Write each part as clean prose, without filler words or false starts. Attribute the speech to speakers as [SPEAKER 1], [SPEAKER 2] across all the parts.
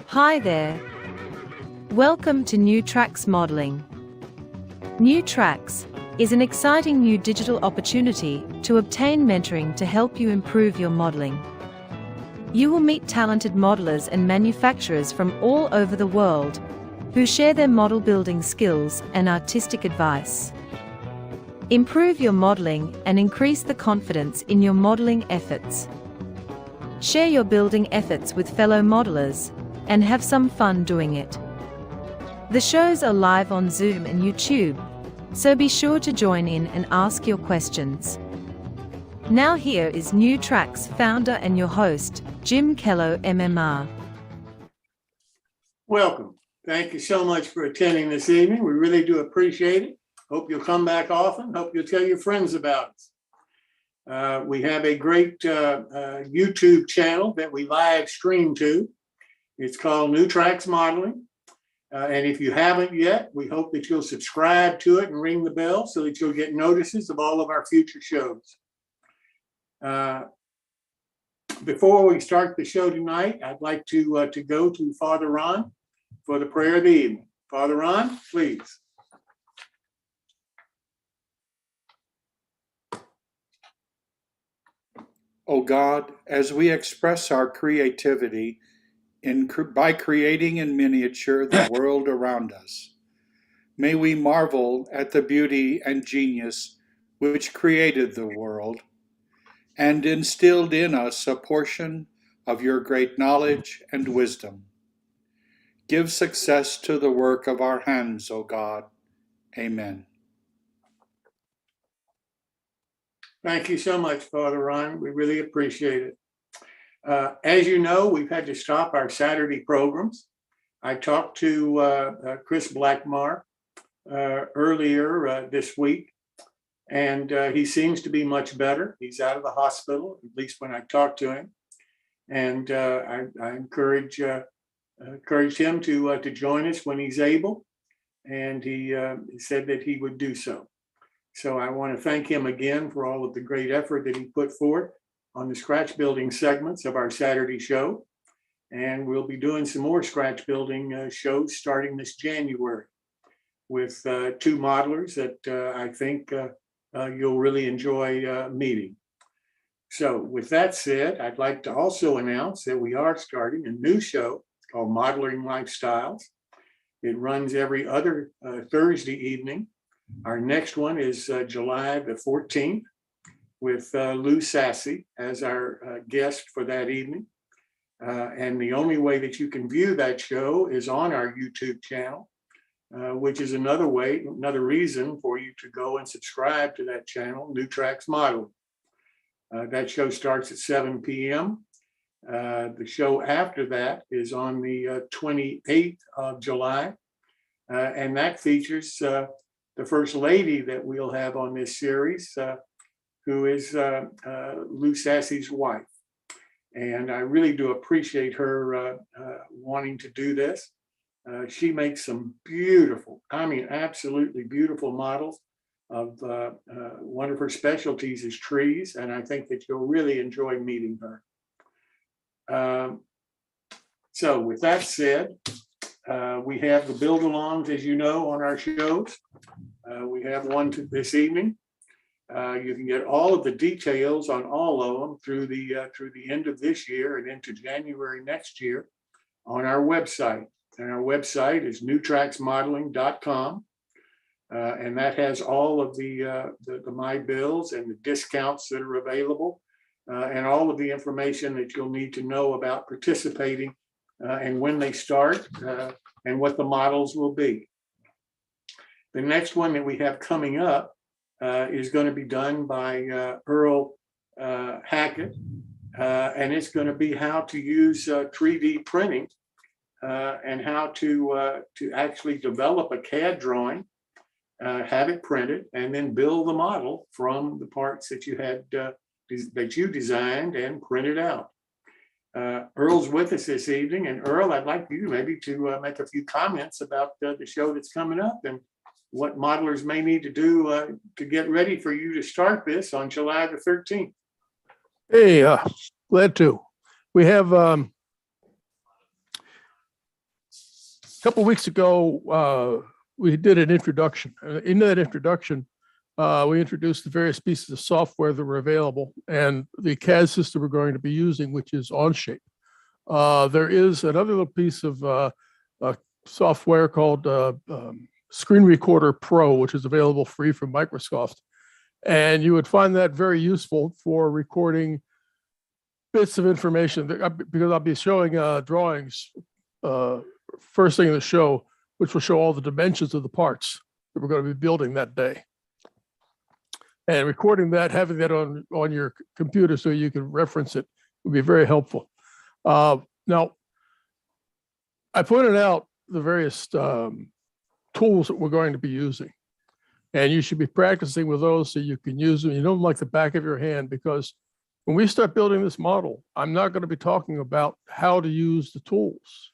[SPEAKER 1] Hi there. Welcome to New Tracks Modeling. New Tracks is an exciting new digital opportunity to obtain mentoring to help you improve your modeling. You will meet talented modelers and manufacturers from all over the world who share their model building skills and artistic advice. Improve your modeling and increase the confidence in your modeling efforts. Share your building efforts with fellow modelers and have some fun doing it. The shows are live on Zoom and YouTube, so be sure to join in and ask your questions. Now here is New Tracks founder and your host, Jim Kello, MMR.
[SPEAKER 2] Welcome. Thank you so much for attending this evening. We really do appreciate it. Hope you'll come back often. Hope you'll tell your friends about us. We have a great YouTube channel that we live stream to. It's called New Tracks Modeling. And if you haven't yet, we hope that you'll subscribe to it and ring the bell so that you'll get notices of all of our future shows. Before we start the show tonight, I'd like to go to Father Ron for the prayer of the evening. Father Ron, please.
[SPEAKER 3] O God, as we express our creativity by creating in miniature the world around us, may we marvel at the beauty and genius which created the world and instilled in us a portion of your great knowledge and wisdom. Give success to the work of our hands, O God. Amen.
[SPEAKER 2] Thank you so much, Father Ron. We really appreciate it. As you know, we've had to stop our Saturday programs. I talked to Chris Blackmar earlier this week, and he seems to be much better. He's out of the hospital, at least when I talked to him. And I encouraged him to join us when he's able, and he said that he would do so. So I want to thank him again for all of the great effort that he put forth on the scratch building segments of our Saturday show. And we'll be doing some more scratch building shows starting this January with two modelers that I think you'll really enjoy meeting. So with that said, I'd like to also announce that we are starting a new show called Modeling Lifestyles. It runs every other Thursday evening. Our next one is July the 14th with Lou Sassy as our guest for that evening. And the only way that you can view that show is on our YouTube channel, which is another reason for you to go and subscribe to that channel, New Tracks Modeling. That show starts at 7 p.m. The show after that is on the 28th of July, and that features the first lady that we'll have on this series, who is Lou Sassy's wife. And I really do appreciate her wanting to do this. She makes some beautiful, absolutely beautiful models of one of her specialties is trees. And I think that you'll really enjoy meeting her. So with that said, we have the build-alongs, as you know, on our shows. We have one this evening. You can get all of the details on all of them through the end of this year and into January next year on our website. And our website is newtracksmodeling.com. And that has all of the My Bills and the discounts that are available and all of the information that you'll need to know about participating and when they start and what the models will be. The next one that we have coming up is going to be done by Earl Hackett, and it's going to be how to use 3D printing and how to actually develop a CAD drawing, have it printed, and then build the model from the parts that you had that you designed and printed out. Earl's with us this evening, and Earl, I'd like you maybe to make a few comments about the show that's coming up and what modelers may need to do to get ready for you to start this on July the 13th.
[SPEAKER 4] Hey, glad to. We have a couple weeks ago, we did an introduction. In that introduction, we introduced the various pieces of software that were available and the CAD system we're going to be using, which is Onshape. There is another little piece of software called Screen Recorder Pro, which is available free from Microsoft. And you would find that very useful for recording bits of information because I'll be showing drawings first thing in the show, which will show all the dimensions of the parts that we're going to be building that day. And recording that, having that on your computer so you can reference it would be very helpful. Now, I pointed out the various tools that we're going to be using. And you should be practicing with those so you can use them. You know them like the back of your hand, because when we start building this model, I'm not going to be talking about how to use the tools.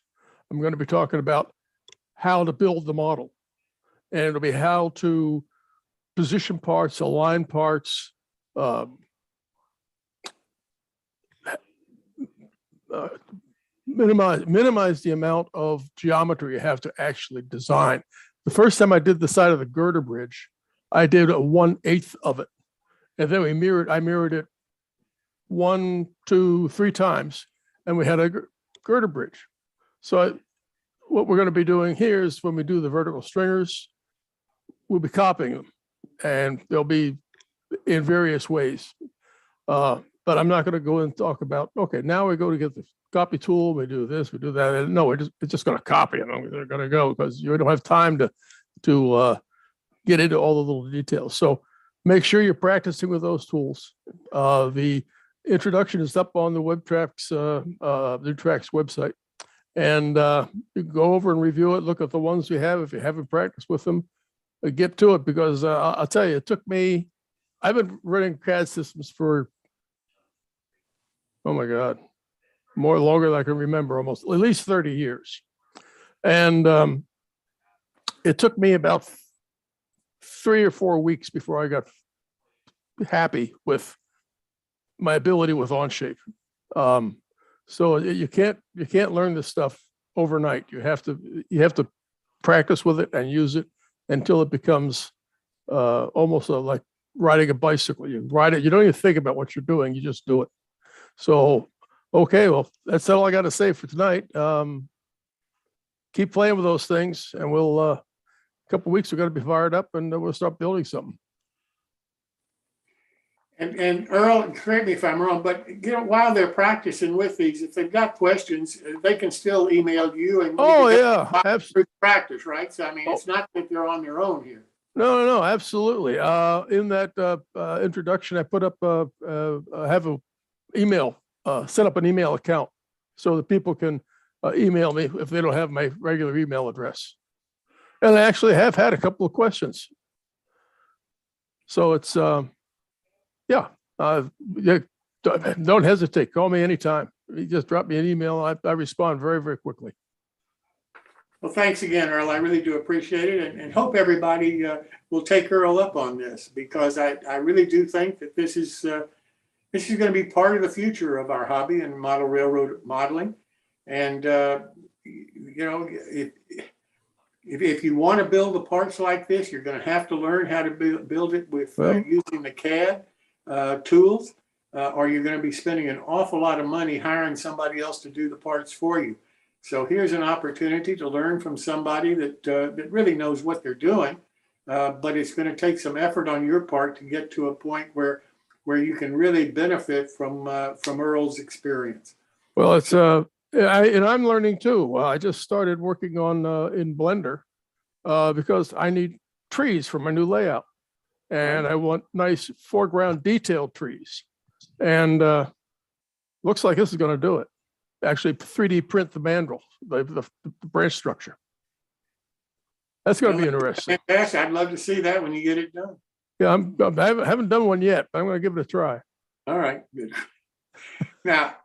[SPEAKER 4] I'm going to be talking about how to build the model. And it'll be how to position parts, align parts, minimize the amount of geometry you have to actually design. The first time I did the side of the girder bridge, I did a 1/8 of it. And then I mirrored it 1, 2, 3 times, and we had a girder bridge. So what we're going to be doing here is when we do the vertical stringers, we'll be copying them, and they'll be in various ways. But I'm not going to go and talk about, okay, now we go to get the copy tool, we do this, we do that. And no, it's just going to copy them. They're going to go because you don't have time to get into all the little details. So make sure you're practicing with those tools. The introduction is up on the WebTrax website. And you can go over and review it, look at the ones we have. If you haven't practiced with them, get to it, because I'll tell you, it took me, I've been running CAD systems for, oh my God, more longer than I can remember, almost at least 30 years. And it took me about 3 or 4 weeks before I got happy with my ability with Onshape. So you can't learn this stuff overnight. You have to practice with it and use it until it becomes almost like riding a bicycle. You ride it, you don't even think about what you're doing, you just do it. So, okay, well, that's all I got to say for tonight. Keep playing with those things, and we'll a couple of weeks we're going to be fired up, and we'll start building something.
[SPEAKER 2] And Earl, correct me if I'm wrong, but while they're practicing with these, if they've got questions, they can still email you and absolutely practice, right? So I mean, it's not that they're on their own here.
[SPEAKER 4] No, absolutely. In that introduction, I put up have a email, set up an email account so that people can email me if they don't have my regular email address. And I actually have had a couple of questions. So it's yeah, don't hesitate. Call me anytime. You just drop me an email. I respond very, very quickly.
[SPEAKER 2] Well, thanks again, Earl. I really do appreciate it, and hope everybody will take Earl up on this, because I really do think that this is going to be part of the future of our hobby and model railroad modeling. And you know, if you want to build the parts like this, you're going to have to learn how to build it with using the CAD tools, or you're going to be spending an awful lot of money hiring somebody else to do the parts for you. So here's an opportunity to learn from somebody that really knows what they're doing, but it's going to take some effort on your part to get to a point where you can really benefit from Earl's experience.
[SPEAKER 4] Well, it's and I'm learning too. I just started working on in Blender because I need trees for my new layout. And I want nice foreground detailed trees. And looks like this is going to do it. Actually 3D print the mandrel, the branch structure. That's going to be interesting.
[SPEAKER 2] Fantastic. I'd love to see that when you get it done.
[SPEAKER 4] Yeah, I haven't done one yet, but I'm going to give it a try.
[SPEAKER 2] All right, good. Now,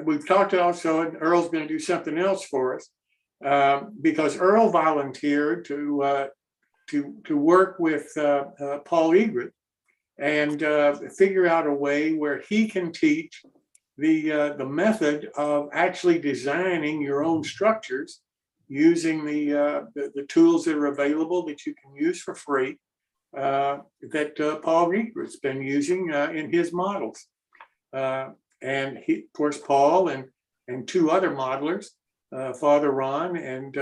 [SPEAKER 2] we've talked also, and Earl's going to do something else for us, because Earl volunteered to to work with Paul Egret and figure out a way where he can teach the method of actually designing your own structures using the tools that are available that you can use for free that Paul Egret's been using in his models. And he, of course, Paul and two other modelers, Father Ron and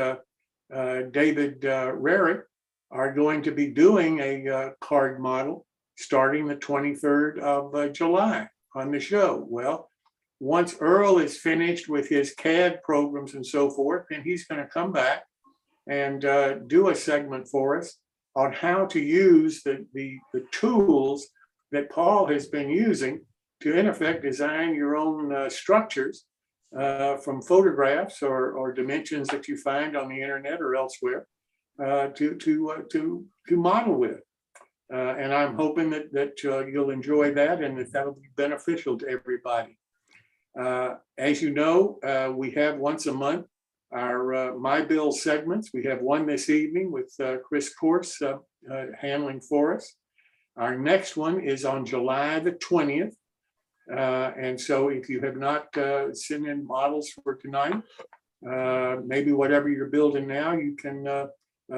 [SPEAKER 2] David Rarick, are going to be doing a card model starting the 23rd of July on the show. Well, once Earl is finished with his CAD programs and so forth, then he's going to come back and do a segment for us on how to use the tools that Paul has been using to, in effect, design your own structures from photographs or dimensions that you find on the internet or elsewhere to model with. And I'm hoping that you'll enjoy that and that'll be beneficial to everybody. As you know, we have once a month our My Bill segments. We have one this evening with Chris Corse handling for us. Our next one is on July the 20th. And so if you have not sent in models for tonight, maybe whatever you're building now, you can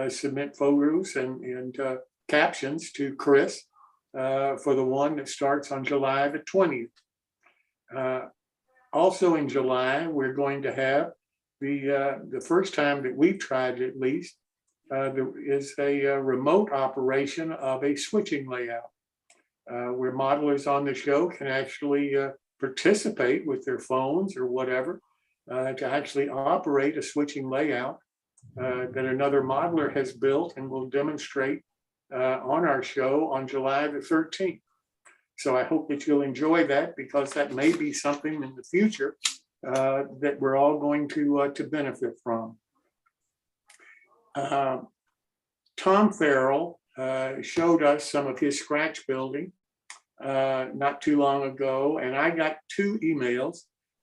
[SPEAKER 2] submit photos and captions to Chris for the one that starts on July the 20th. Also in July, we're going to have the first time that we've tried it, at least, there is a remote operation of a switching layout where modelers on the show can actually participate with their phones or whatever to actually operate a switching layout that another modeler has built and will demonstrate on our show on July the 13th. So I hope that you'll enjoy that, because that may be something in the future that we're all going to benefit from. Tom Farrell showed us some of his scratch building not too long ago, and I got 2 emails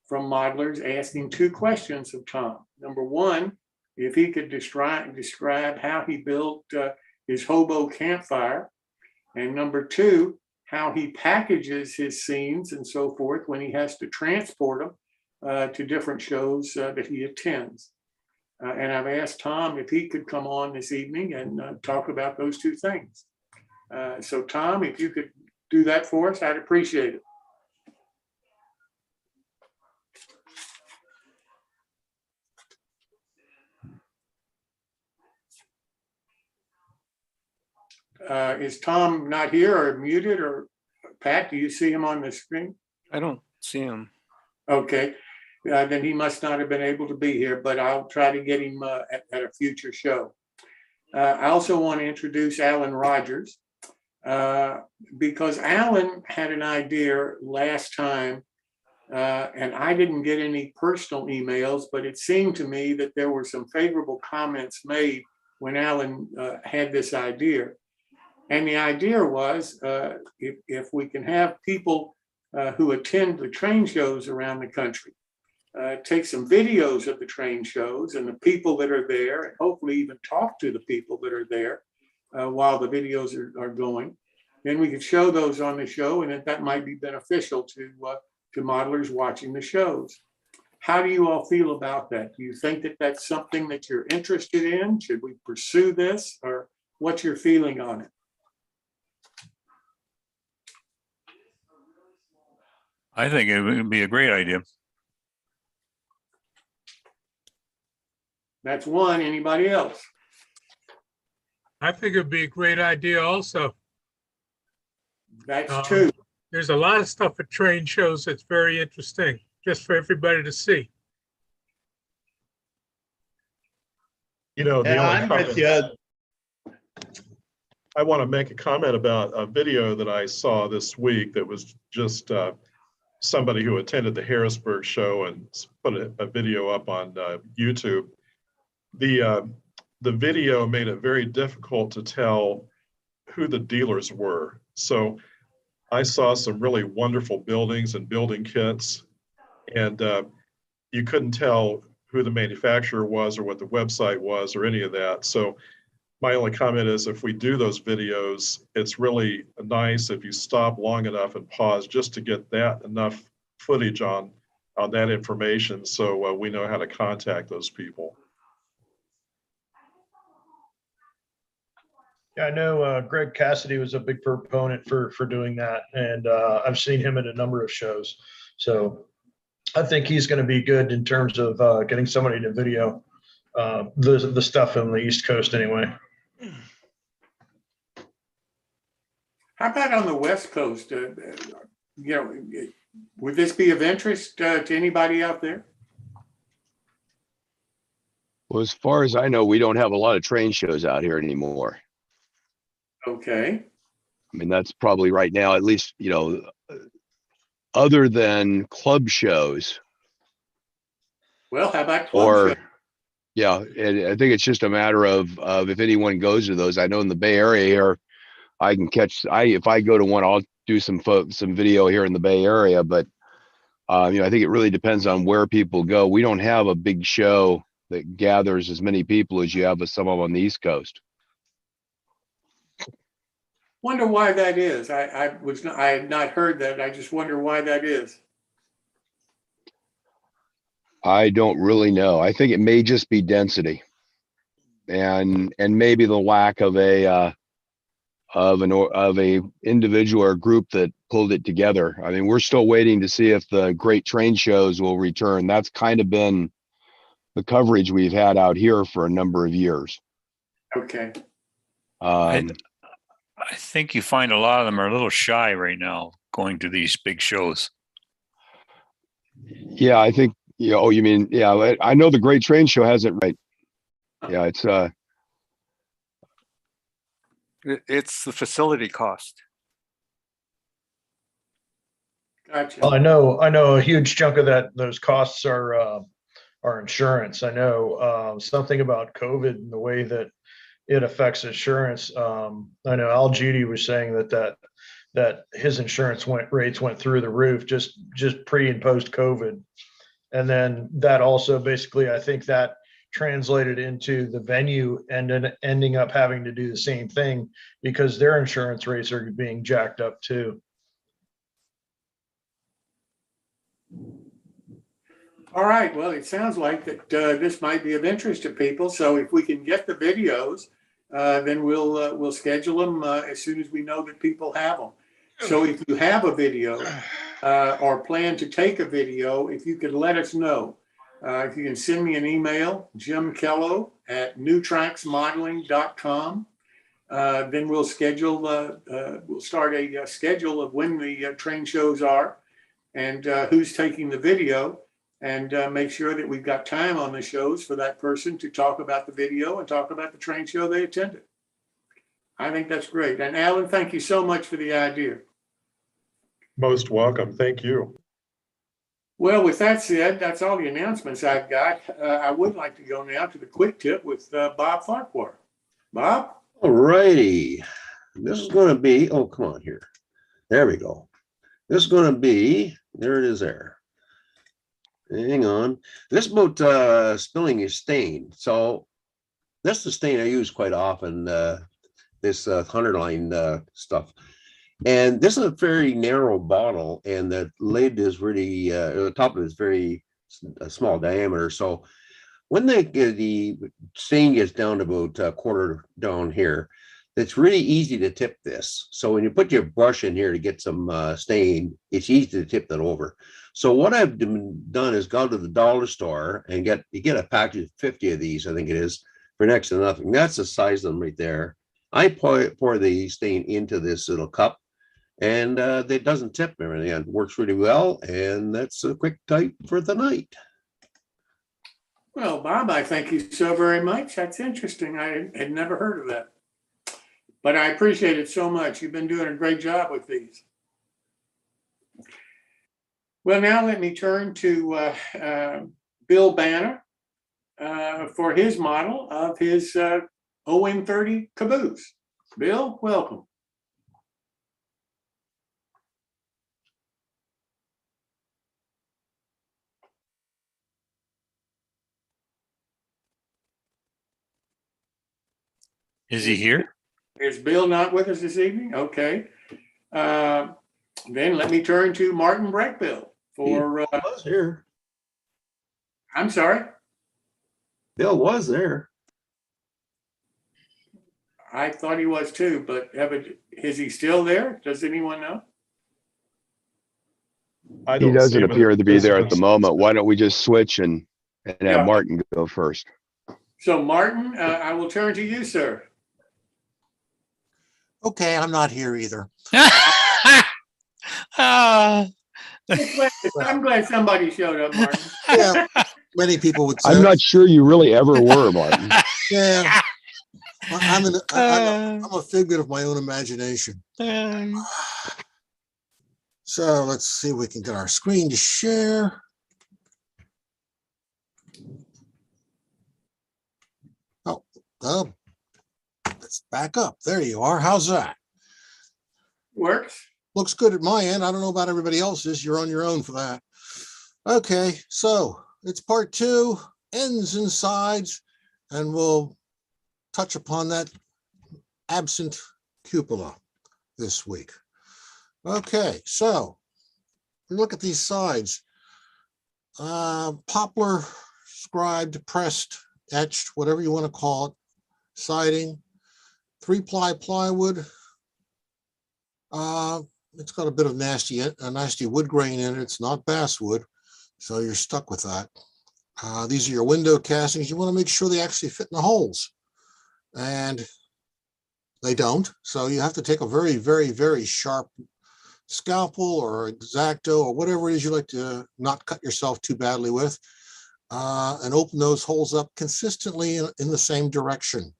[SPEAKER 2] from modelers asking 2 questions of Tom. Number one, if he could describe how he built his hobo campfire, and number 2, how he packages his scenes and so forth when he has to transport them to different shows that he attends. And I've asked Tom if he could come on this evening and talk about those 2 things. So Tom, if you could do that for us, I'd appreciate it. Is Tom not here or muted, or Pat, do you see him on the screen?
[SPEAKER 5] I don't see him.
[SPEAKER 2] Okay, then he must not have been able to be here, but I'll try to get him at a future show. I also want to introduce Alan Rogers because Alan had an idea last time and I didn't get any personal emails, but it seemed to me that there were some favorable comments made when Alan had this idea. And the idea was if we can have people who attend the train shows around the country, take some videos of the train shows and the people that are there, and hopefully even talk to the people that are there while the videos are going, then we could show those on the show, and that might be beneficial to modelers watching the shows. How do you all feel about that? Do you think that that's something that you're interested in? Should we pursue this, or what's your feeling on it?
[SPEAKER 5] I think it would be a great idea.
[SPEAKER 2] That's one. Anybody else?
[SPEAKER 6] I think it'd be a great idea also.
[SPEAKER 2] That's 2.
[SPEAKER 6] There's a lot of stuff at train shows that's very interesting, just for everybody to see.
[SPEAKER 7] You know, the only
[SPEAKER 8] I'm with
[SPEAKER 7] comment,
[SPEAKER 8] you.
[SPEAKER 7] I want to make a comment about a video that I saw this week that was just somebody who attended the Harrisburg show and put a video up on YouTube. The video made it very difficult to tell who the dealers were. So I saw some really wonderful buildings and building kits, and you couldn't tell who the manufacturer was or what the website was or any of that. So My only comment is if we do those videos, it's really nice if you stop long enough and pause just to get that enough footage on that information so we know how to contact those people.
[SPEAKER 8] Yeah, I know Greg Cassidy was a big proponent for doing that, and I've seen him at a number of shows. So I think he's going to be good in terms of getting somebody to video the stuff on the East Coast anyway.
[SPEAKER 2] How about on the West Coast? Would this be of interest to anybody out there?
[SPEAKER 9] Well, as far as I know, we don't have a lot of train shows out here anymore.
[SPEAKER 2] Okay.
[SPEAKER 9] I mean, that's probably right now, at least, other than club shows.
[SPEAKER 2] Well, how about club shows?
[SPEAKER 9] Yeah, and I think it's just a matter of if anyone goes to those. I know in the Bay Area here, I can catch. If I go to one, I'll do some video here in the Bay Area. But I think it really depends on where people go. We don't have a big show that gathers as many people as you have with some of them on the East Coast.
[SPEAKER 2] Wonder why that is. I had not heard that. I just wonder why that is.
[SPEAKER 9] I don't really know. I think it may just be density, and maybe the lack of a individual or group that pulled it together. I mean, we're still waiting to see if the great train shows will return. That's kind of been the coverage we've had out here for a number of years.
[SPEAKER 2] Okay.
[SPEAKER 5] I think you find a lot of them are a little shy right now going to these big shows.
[SPEAKER 9] Yeah, I think, you mean, yeah, I know the Great Train Show has it right. Yeah,
[SPEAKER 10] it's the facility cost.
[SPEAKER 2] Gotcha.
[SPEAKER 8] Well, I know a huge chunk of those costs are insurance. I know something about COVID and the way that it affects insurance. I know Al Gidi was saying that his insurance rates went through the roof just pre and post COVID. And then that also basically, I think that translated into the venue and then ending up having to do the same thing because their insurance rates are being jacked up too.
[SPEAKER 2] All right. Well, it sounds like that this might be of interest to people. So if we can get the videos, then we'll schedule them as soon as we know that people have them. So if you have a video or plan to take a video, if you could let us know. If you can send me an email, jimkello@newtracksmodeling.com, then we'll schedule. We'll start a schedule of when the train shows are and who's taking the video, and make sure that we've got time on the shows for that person to talk about the video and talk about the train show they attended. I think that's great. And Alan, thank you so much for the idea.
[SPEAKER 7] Most welcome. Thank you.
[SPEAKER 2] Well, with that said, that's all the announcements I've got. I would like to go now to the quick tip with Bob Farquhar. Bob?
[SPEAKER 11] All righty. This is going to be, oh, come on here. There we go. This is going to be, there it is there. Hang on. This is about spilling your stain. So that's the stain I use quite often, this 100-line stuff. And this is a very narrow bottle, and the lid is really, the top of it is very small diameter. So when the stain gets down to about a quarter down here, it's really easy to tip this. So when you put your brush in here to get some stain, it's easy to tip that over. So what I've done is go to the dollar store and you get a package of 50 of these, I think it is, for next to nothing. That's the size of them right there. I pour the stain into this little cup, and it doesn't tip everything. It works really well, and that's a quick type for the night.
[SPEAKER 2] Well, Bob, I thank you so very much. That's interesting. I had never heard of that. But I appreciate it so much. You've been doing a great job with these. Well, now let me turn to Bill Banta for his model of his OM30 Caboose. Bill, welcome.
[SPEAKER 5] Is he here?
[SPEAKER 2] Is Bill not with us this evening? Okay. Then let me turn to Martin Brechbiel for,
[SPEAKER 11] He was here.
[SPEAKER 2] I'm sorry.
[SPEAKER 11] Bill was there.
[SPEAKER 2] I thought he was too, but is he still there? Does anyone know?
[SPEAKER 7] I
[SPEAKER 9] He
[SPEAKER 7] don't see
[SPEAKER 9] doesn't
[SPEAKER 7] him in
[SPEAKER 9] appear to be there at the
[SPEAKER 7] visitors.
[SPEAKER 9] moment. Why don't we just switch and have
[SPEAKER 2] Yeah.
[SPEAKER 9] Martin go first?
[SPEAKER 2] So Martin, I will turn to you, sir.
[SPEAKER 12] Okay, I'm not here either.
[SPEAKER 5] Ah.
[SPEAKER 2] I'm glad somebody showed up, Martin.
[SPEAKER 12] Yeah, many people would say.
[SPEAKER 9] I'm not sure you really ever were, Martin.
[SPEAKER 12] Yeah, I'm a figment of my own imagination. So let's see if we can get our screen to share. Oh, let's back up. There you are. How's that?
[SPEAKER 2] Works.
[SPEAKER 12] Looks good at my end. I don't know about everybody else's. You're on your own for that. Okay, so it's part 2, ends and sides, and we'll touch upon that absent cupola this week. Okay, so look at these sides. Poplar, scribed, pressed, etched, whatever you want to call it, siding, 3-ply plywood. It's got a bit of nasty wood grain in it. It's not basswood, so you're stuck with that. These are your window castings. You want to make sure they actually fit in the holes, and they don't. So you have to take a very, very, very sharp scalpel or X-Acto or whatever it is you like to not cut yourself too badly with, and open those holes up consistently in the same direction.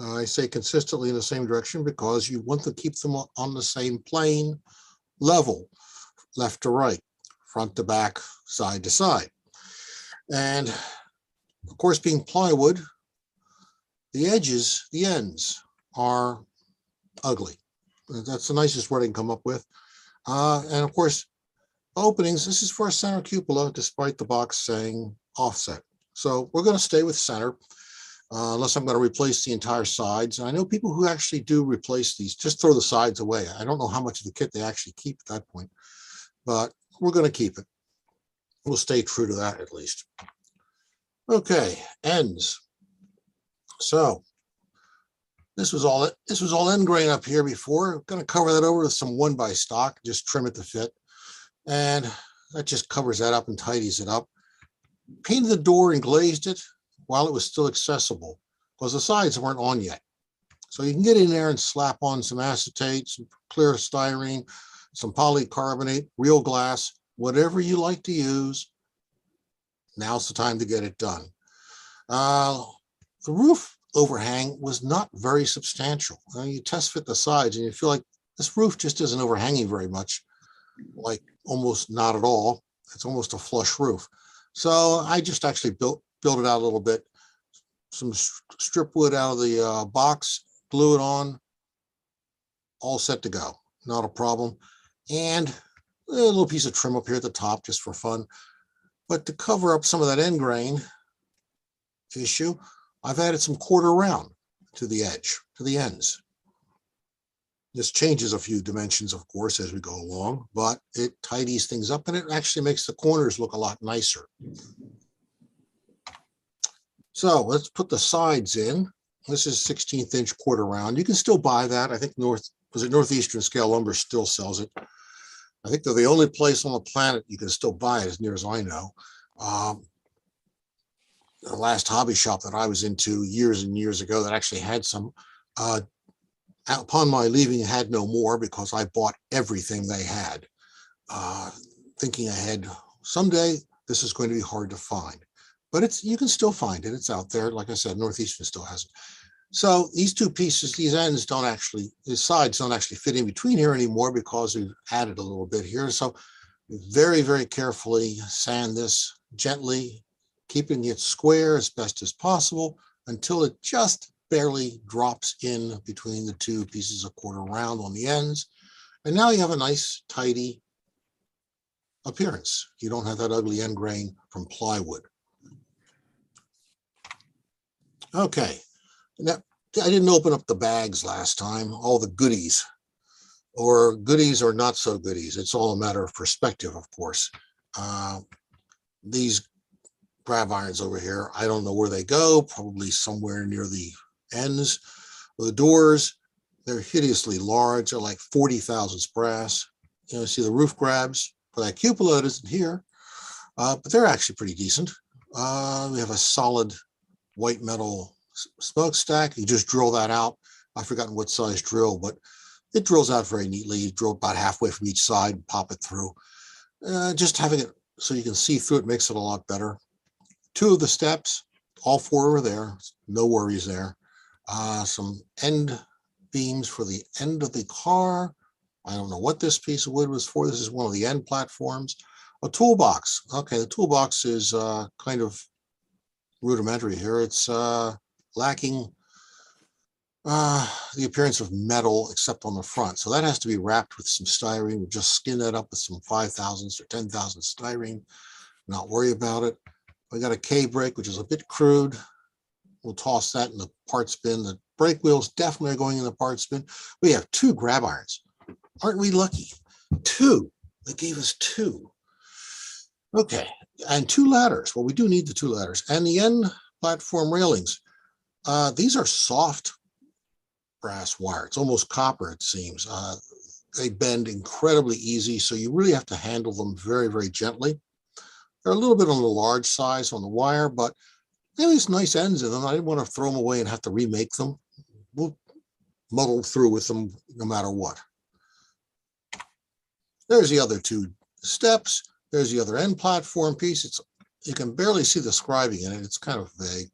[SPEAKER 12] I say consistently in the same direction because you want to keep them on the same plane level, left to right, front to back, side to side. And of course, being plywood, the edges, the ends are ugly. That's the nicest word I can come up with. And of course, openings, this is for a center cupola, despite the box saying offset. So we're going to stay with center. Unless I'm going to replace the entire sides. And I know people who actually do replace these, just throw the sides away. I don't know how much of the kit they actually keep at that point, but we're going to keep it. We'll stay true to that at least. Okay, ends. So this was all end grain up here before. I'm going to cover that over with some 1x stock, just trim it to fit. And that just covers that up and tidies it up. Painted the door and glazed it while it was still accessible, because the sides weren't on yet. So you can get in there and slap on some acetate, some clear styrene, some polycarbonate, real glass, whatever you like to use. Now's the time to get it done. The roof overhang was not very substantial. You test fit the sides and you feel like this roof just isn't overhanging very much, like almost not at all. It's almost a flush roof. So I just actually built it out a little bit, some strip wood out of the box, glue it on, all set to go, not a problem. And a little piece of trim up here at the top just for fun. But to cover up some of that end grain issue, I've added some quarter round to the edge, to the ends. This changes a few dimensions, of course, as we go along, but it tidies things up and it actually makes the corners look a lot nicer. So let's put the sides in. This is 16th inch quarter round. You can still buy that. I think Northeastern Scale Lumber still sells it. I think they're the only place on the planet you can still buy it, as near as I know. The last hobby shop that I was into years and years ago that actually had some, upon my leaving, had no more because I bought everything they had, thinking ahead, someday this is going to be hard to find. But you can still find it. It's out there. Like I said, Northeastern still has it. So these two pieces, these ends don't actually, the sides don't actually fit in between here anymore because we've added a little bit here. So very, very carefully sand this gently, keeping it square as best as possible until it just barely drops in between the two pieces of quarter round on the ends. And now you have a nice, tidy appearance. You don't have that ugly end grain from plywood. Okay, now I didn't open up the bags last time, all the goodies, or goodies or not so goodies. It's all a matter of perspective, of course. These grab irons over here, I don't know where they go, probably somewhere near the ends of the doors. They're hideously large. They're like 40 thousandths brass. You know, see the roof grabs for that cupola that isn't here, but they're actually pretty decent. We have a solid white metal smokestack. You just drill that out. I've forgotten what size drill, but it drills out very neatly. You drill about halfway from each side and pop it through. Just having it so you can see through it makes it a lot better. 2 of the steps, all 4 are there. No worries there. Some end beams for the end of the car. I don't know what this piece of wood was for. This is one of the end platforms. A toolbox. Okay, the toolbox is kind of rudimentary here. It's lacking the appearance of metal except on the front. So that has to be wrapped with some styrene. We'll just skin that up with some 5 thousandths or 10 thousandths styrene. Not worry about it. We got a K brake, which is a bit crude. We'll toss that in the parts bin. The brake wheels definitely are going in the parts bin. We have 2 grab irons. Aren't we lucky? 2. They gave us 2. Okay, and 2 ladders. Well, we do need the 2 ladders. And the end platform railings. These are soft brass wire. It's almost copper, it seems. They bend incredibly easy, so you really have to handle them very, very gently. They're a little bit on the large size on the wire, but they have these nice ends in them. I didn't want to throw them away and have to remake them. We'll muddle through with them no matter what. There's the other 2 steps. There's the other end platform piece. You can barely see the scribing in it. It's kind of vague.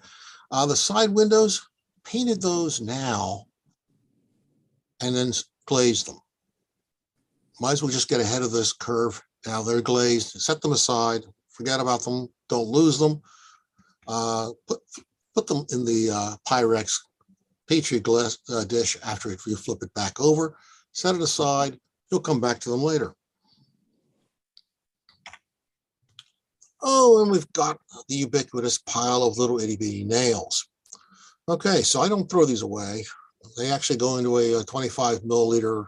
[SPEAKER 12] The side windows, painted those now and then glazed them. Might as well just get ahead of this curve. Now they're glazed. Set them aside. Forget about them. Don't lose them. Put them in the Pyrex Petri glass dish after you flip it back over. Set it aside. You'll come back to them later. Oh, and we've got the ubiquitous pile of little itty bitty nails. Okay, so I don't throw these away. They actually go into a 25 milliliter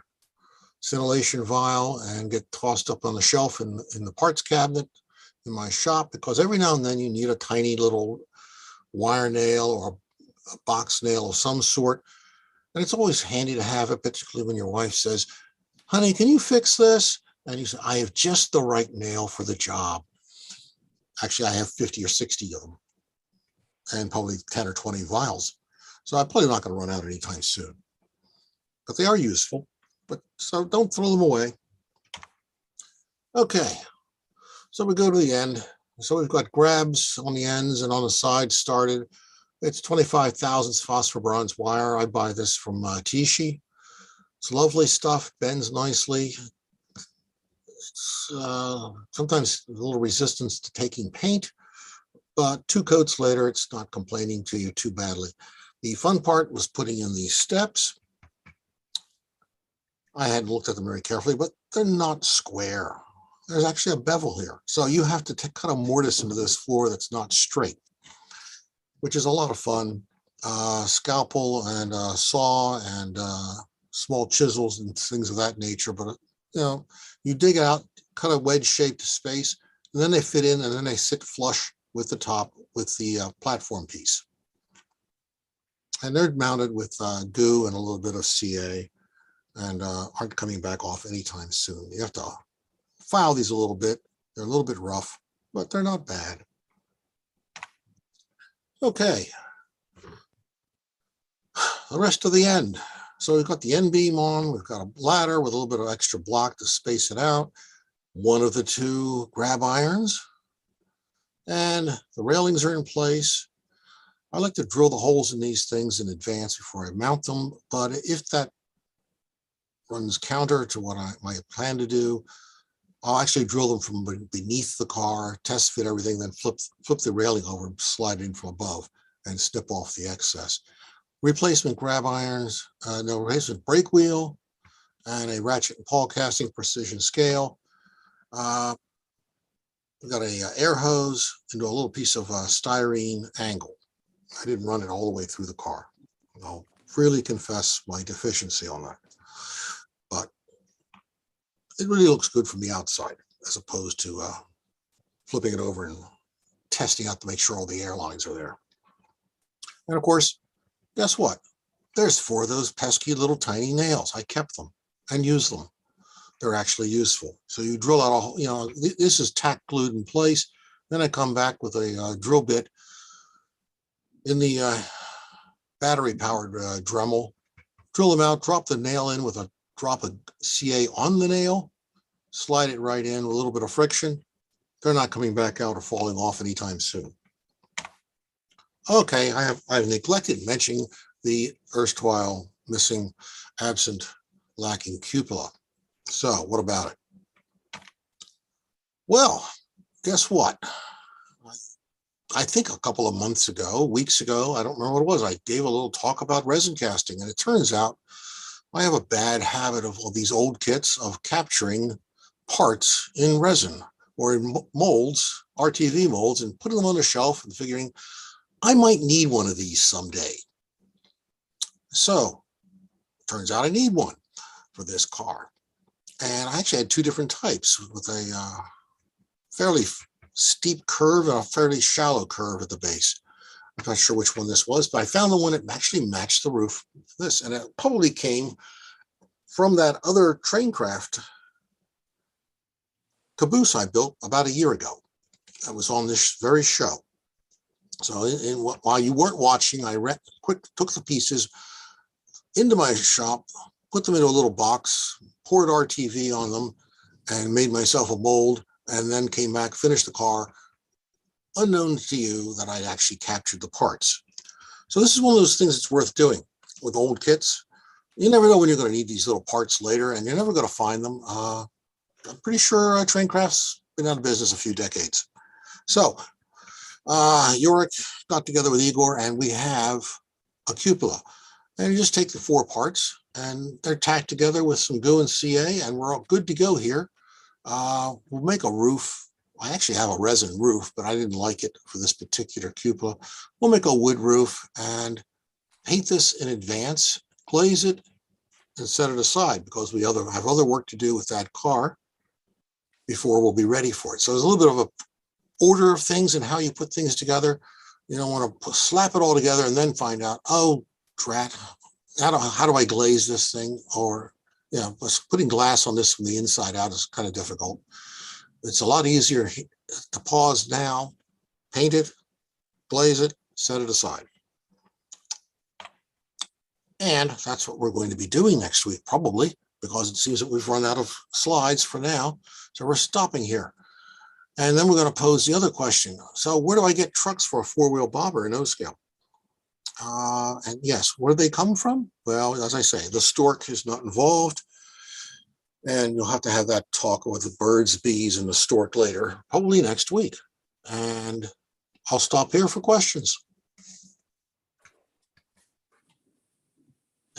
[SPEAKER 12] scintillation vial and get tossed up on the shelf in the parts cabinet in my shop, because every now and then you need a tiny little wire nail or a box nail of some sort. And it's always handy to have it, particularly when your wife says, honey, can you fix this? And you say, I have just the right nail for the job. Actually, I have 50 or 60 of them and probably 10 or 20 vials. So I'm probably not going to run out anytime soon. But they are useful. So don't throw them away. Okay, so we go to the end. So we've got grabs on the ends and on the side started. It's 25 thousandths phosphor bronze wire. I buy this from Tishi. It's lovely stuff, bends nicely. Sometimes a little resistance to taking paint, but 2 coats later, it's not complaining to you too badly. The fun part was putting in these steps. I hadn't looked at them very carefully, but they're not square. There's actually a bevel here. So you have to cut a mortise into this floor that's not straight, which is a lot of fun. Scalpel and saw and small chisels and things of that nature. But, you know, you dig out, cut a wedge-shaped space, and then they fit in, and then they sit flush with the top, with the platform piece. And they're mounted with goo and a little bit of CA, and aren't coming back off anytime soon. You have to file these a little bit. They're a little bit rough, but they're not bad. Okay. The rest of the end. So we've got the end beam on. We've got a ladder with a little bit of extra block to space it out. One of the 2 grab irons. And the railings are in place. I like to drill the holes in these things in advance before I mount them. But if that runs counter to what I might plan to do, I'll actually drill them from beneath the car, test fit everything, then flip the railing over and slide in from above and snip off the excess. Replacement grab irons, no replacement brake wheel, and a ratchet and pawl casting precision scale. We've got a air hose into a little piece of styrene angle. I didn't run it all the way through the car. I'll freely confess my deficiency on that. But it really looks good from the outside as opposed to flipping it over and testing out to make sure all the airlines are there. And of course, guess what? There's 4 of those pesky little tiny nails. I kept them and used them. They're actually useful. So you drill out a hole, this is tack glued in place. Then I come back with a drill bit in the battery powered Dremel, drill them out, drop the nail in with a drop of CA on the nail, slide it right in with a little bit of friction. They're not coming back out or falling off anytime soon. Okay, I've neglected mentioning the erstwhile missing, absent, lacking cupola. So what about it? Well, guess what? I think a couple of months ago, weeks ago, I don't remember what it was, I gave a little talk about resin casting, and it turns out I have a bad habit of all these old kits of capturing parts in resin or in molds, RTV molds, and putting them on the shelf and figuring I might need one of these someday. So turns out I need one for this car. And I actually had 2 different types with a fairly steep curve and a fairly shallow curve at the base. I'm not sure which one this was, but I found the one that actually matched the roof of this. And it probably came from that other Traincraft Caboose I built about a year ago. That was on this very show. So while you weren't watching, I took the pieces into my shop, put them into a little box, poured RTV on them, and made myself a mold, and then came back, finished the car, unknown to you that I'd actually captured the parts. So this is one of those things that's worth doing with old kits. You never know when you're going to need these little parts later, and you're never going to find them. I'm pretty sure Traincraft's been out of business a few decades. So Yorick got together with Igor, and we have a cupola. And you just take the 4 parts, and they're tacked together with some goo and CA, and we're all good to go here. We'll make a roof. I actually have a resin roof, but I didn't like it for this particular cupola. We'll make a wood roof and paint this in advance, glaze it, and set it aside because we have other work to do with that car before we'll be ready for it. So there's a little bit of a order of things and how you put things together. You don't want to slap it all together and then find out, oh, drat, how do I glaze this thing? Or, putting glass on this from the inside out is kind of difficult. It's a lot easier to pause now, paint it, glaze it, set it aside. And that's what we're going to be doing next week, probably, because it seems that we've run out of slides for now. So we're stopping here. And then we're going to pose the other question. So where do I get trucks for a 4-wheel bobber in O-scale? And yes, where do they come from? Well, as I say, the stork is not involved. And you'll have to have that talk with the birds, bees, and the stork later, probably next week. And I'll stop here for questions.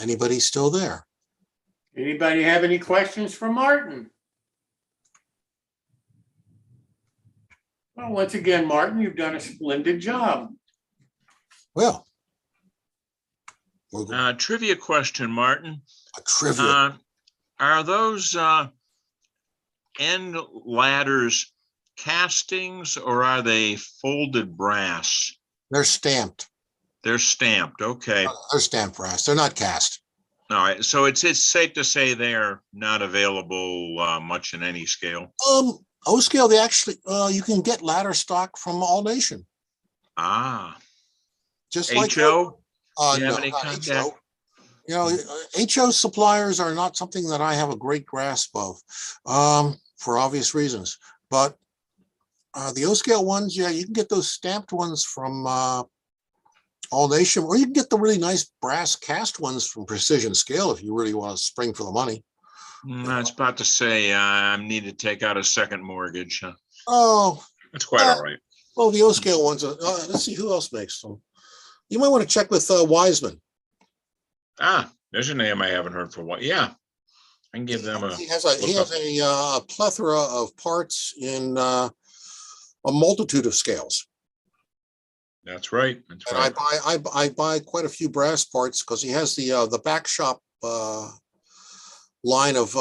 [SPEAKER 12] Anybody still there?
[SPEAKER 2] Anybody have any questions for Martin? Well, once again, Martin, you've done a splendid job.
[SPEAKER 12] Well,
[SPEAKER 13] trivia question, Martin.
[SPEAKER 12] A trivia.
[SPEAKER 13] Are those end ladders castings or are they folded brass?
[SPEAKER 12] They're stamped.
[SPEAKER 13] They're stamped. Okay.
[SPEAKER 12] They're stamped brass. They're not cast.
[SPEAKER 13] All right. So it's safe to say they're not available much in any scale.
[SPEAKER 12] O-scale, they actually, you can get ladder stock from All Nation.
[SPEAKER 13] Ah.
[SPEAKER 12] Just like
[SPEAKER 13] HO?
[SPEAKER 12] No,
[SPEAKER 13] Do you have any
[SPEAKER 12] not
[SPEAKER 13] contact?
[SPEAKER 12] HO. HO suppliers are not something that I have a great grasp of, for obvious reasons. But the O-scale ones, yeah, you can get those stamped ones from All Nation, or you can get the really nice brass cast ones from Precision Scale if you really want to spring for the money.
[SPEAKER 13] I was about to say I need to take out a second mortgage.
[SPEAKER 12] Oh,
[SPEAKER 13] that's quite all right.
[SPEAKER 12] Well, the O-scale ones. Let's see who else makes them. You might want to check with Wiseman.
[SPEAKER 13] Ah, there's a name I haven't heard for a while. Yeah, I can give them a.
[SPEAKER 12] He has a plethora of parts in a multitude of scales.
[SPEAKER 13] That's right. That's
[SPEAKER 12] And
[SPEAKER 13] right.
[SPEAKER 12] I buy quite a few brass parts because he has the back shop line of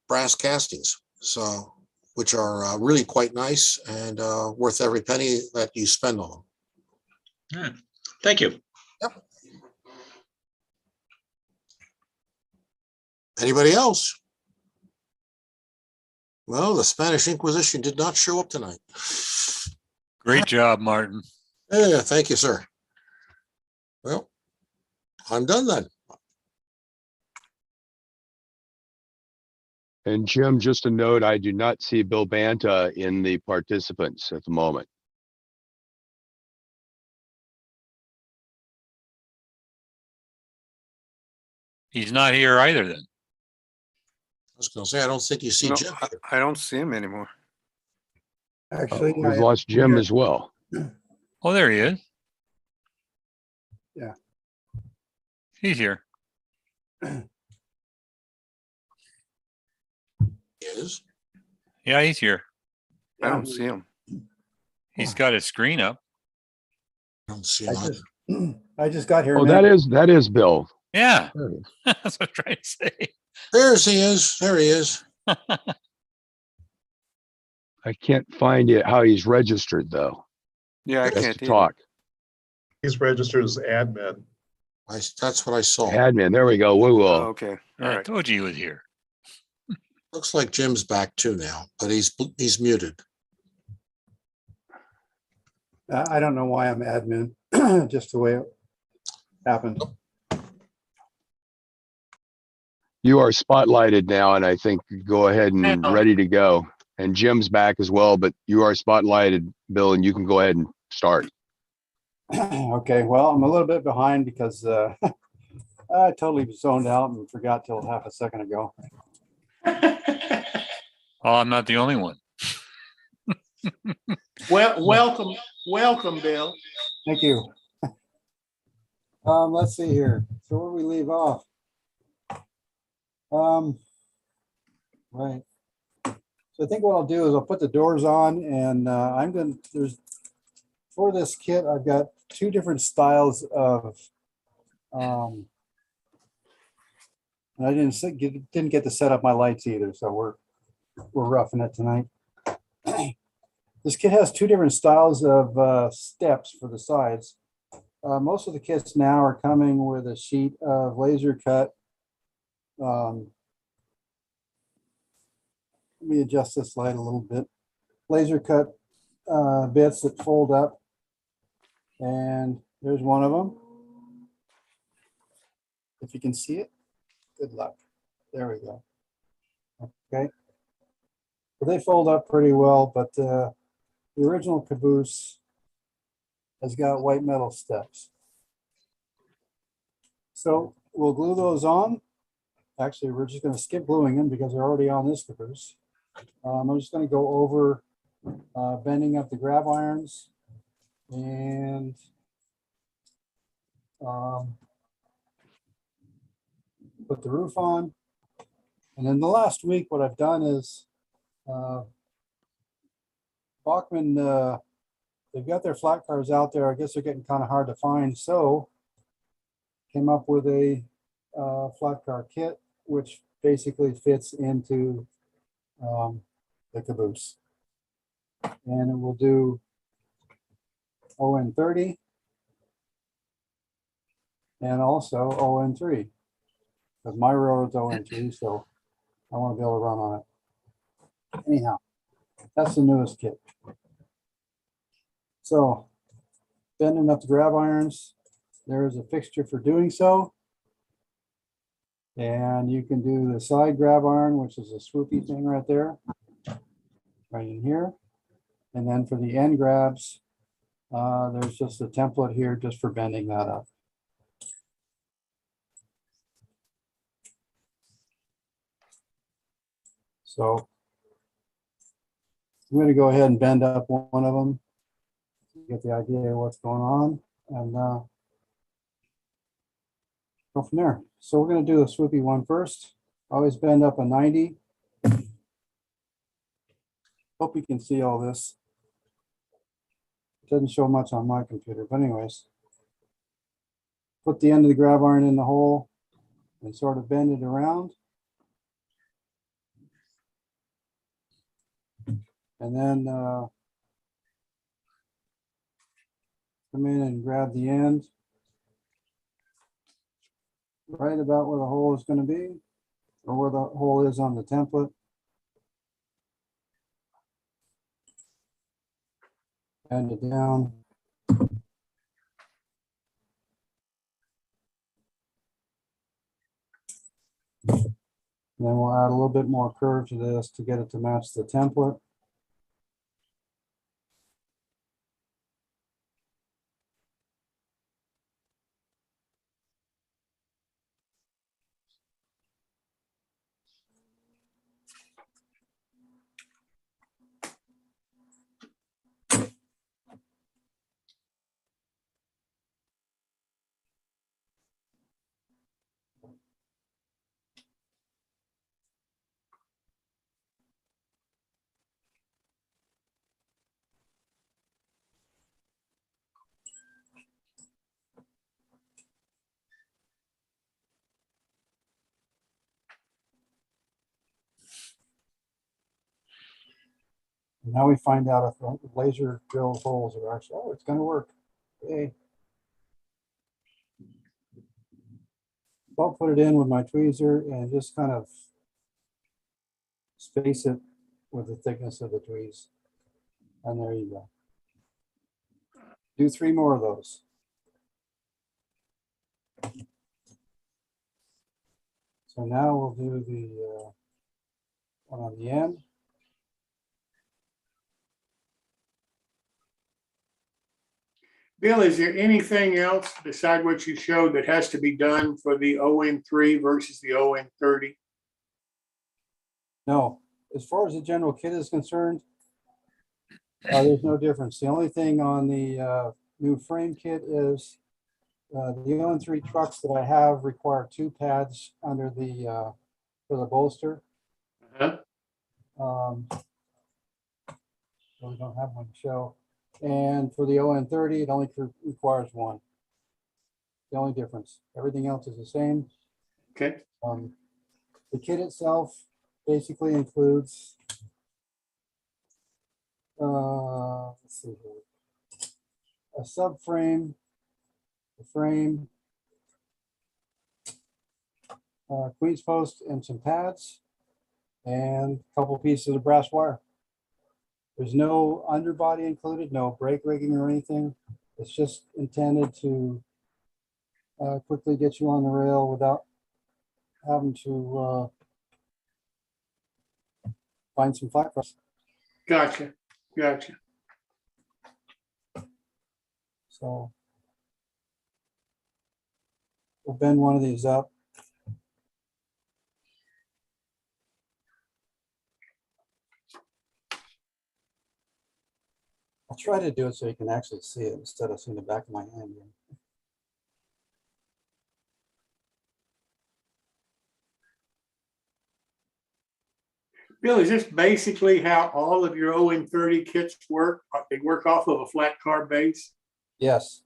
[SPEAKER 12] brass castings, so which are really quite nice and worth every penny that you spend on them.
[SPEAKER 13] Yeah. Thank you.
[SPEAKER 12] Yep. Anybody else? Well, the Spanish Inquisition did not show up tonight.
[SPEAKER 5] Great job, Martin.
[SPEAKER 12] Yeah, thank you, sir. Well, I'm done then.
[SPEAKER 9] And Jim, just a note, I do not see Bill Banta in the participants at the moment.
[SPEAKER 5] He's not here either then.
[SPEAKER 12] I was going to say, I don't think you see
[SPEAKER 10] No,
[SPEAKER 12] Jim.
[SPEAKER 10] I don't see him anymore.
[SPEAKER 9] We've lost Jim as well.
[SPEAKER 5] Oh, there he is.
[SPEAKER 2] Yeah.
[SPEAKER 5] He's here.
[SPEAKER 12] Is
[SPEAKER 5] Yeah, he's here.
[SPEAKER 10] I don't see him.
[SPEAKER 5] He's got his screen up.
[SPEAKER 12] I don't see him.
[SPEAKER 14] I just got here.
[SPEAKER 9] Oh, that is Bill.
[SPEAKER 5] Yeah.
[SPEAKER 9] There it is.
[SPEAKER 5] That's what I'm trying to say.
[SPEAKER 12] There he is. There he is.
[SPEAKER 9] I can't find it how he's registered though.
[SPEAKER 10] Yeah, I
[SPEAKER 9] Has
[SPEAKER 10] can't
[SPEAKER 9] to
[SPEAKER 10] either.
[SPEAKER 9] talk.
[SPEAKER 7] He's registered as admin.
[SPEAKER 12] That's what I saw.
[SPEAKER 9] Admin. There we go. Woo
[SPEAKER 10] Oh,
[SPEAKER 9] woo.
[SPEAKER 10] okay. All
[SPEAKER 5] I
[SPEAKER 10] right.
[SPEAKER 5] told you he was here.
[SPEAKER 12] Looks like Jim's back too now, but he's muted.
[SPEAKER 14] I don't know why I'm admin, just the way it happened.
[SPEAKER 9] You are spotlighted now, and I think go ahead and ready to go. And Jim's back as well, but you are spotlighted, Bill, and you can go ahead and start.
[SPEAKER 14] Okay, well, I'm a little bit behind because I totally zoned out and forgot till half a second ago.
[SPEAKER 5] Oh, I'm not the only one.
[SPEAKER 2] Well, welcome, Bill.
[SPEAKER 14] Thank you. Let's see here. So where we leave off? Right. So I think what I'll do is I'll put the doors on, and for this kit, I've got two different styles of, and I didn't get to set up my lights either, so we're roughing it tonight. This kit has two different styles of steps for the sides. Most of the kits now are coming with a sheet of laser cut. Let me adjust this light a little bit. Laser cut bits that fold up. And there's one of them. If you can see it, good luck. There we go. Okay. Well, they fold up pretty well, but the original Caboose has got white metal steps. So we'll glue those on. Actually, we're just going to skip gluing them because they're already on this Caboose. I'm just going to go over bending up the grab irons and put the roof on. And then the last week, what I've done is Bachman, they've got their flat cars out there. I guess they're getting kind of hard to find. So came up with a flat car kit, which basically fits into the Caboose. And it will do ON30 and also ON3. Because my railroad's ON3, so I want to be able to run on it. Anyhow, that's the newest kit. So bending up the grab irons, there is a fixture for doing so. And you can do the side grab iron, which is a swoopy thing right there, right in here. And then for the end grabs, there's just a template here just for bending that up. So I'm going to go ahead and bend up one of them, get the idea of what's going on, and go from there. So we're going to do the swoopy one first. Always bend up a 90. Hope you can see all this. Doesn't show much on my computer, but anyways. Put the end of the grab iron in the hole and sort of bend it around. And then come in and grab the end right about where the hole is going to be, or where the hole is on the template. Bend it down. Then we'll add a little bit more curve to this to get it to match the template. Now we find out if the laser drill holes are actually, oh, it's going to work. Okay. I'll put it in with my tweezer and just kind of space it with the thickness of the tweeze. And there you go. Do 3 more of those. So now we'll do the one on the end.
[SPEAKER 2] Bill, is there anything else beside what you showed that has to be done for the ON3 versus the ON30?
[SPEAKER 14] No, as far as the general kit is concerned, there's no difference. The only thing on the new frame kit is the ON3 trucks that I have require 2 pads under the for the bolster. So we don't have one to show. And for the ON30, it only requires 1. The only difference. Everything else is the same.
[SPEAKER 2] Okay.
[SPEAKER 14] The kit itself basically includes let's see here, a subframe, a frame, queen's post, and some pads, and a couple pieces of brass wire. There's no underbody included, no brake rigging or anything. It's just intended to quickly get you on the rail without having to find some flat cars.
[SPEAKER 2] Gotcha. Gotcha.
[SPEAKER 14] So we'll bend one of these up. I'll try to do it so you can actually see it instead of seeing the back of my hand here.
[SPEAKER 2] Bill, is this basically how all of your ON30 kits work? They work off of a flat car base?
[SPEAKER 14] Yes.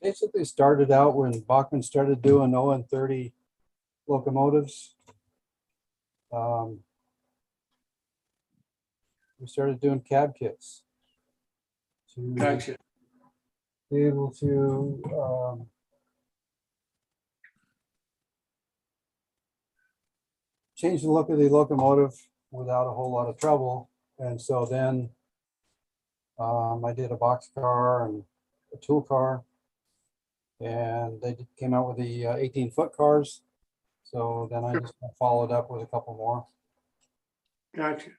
[SPEAKER 14] Basically started out when Bachmann started doing ON30 locomotives. We started doing cab kits to
[SPEAKER 2] Gotcha.
[SPEAKER 14] be able to change the look of the locomotive without a whole lot of trouble. And so then I did a box car and a tool car, and they came out with the 18-foot cars. So then I just followed up with a couple more.
[SPEAKER 2] Gotcha.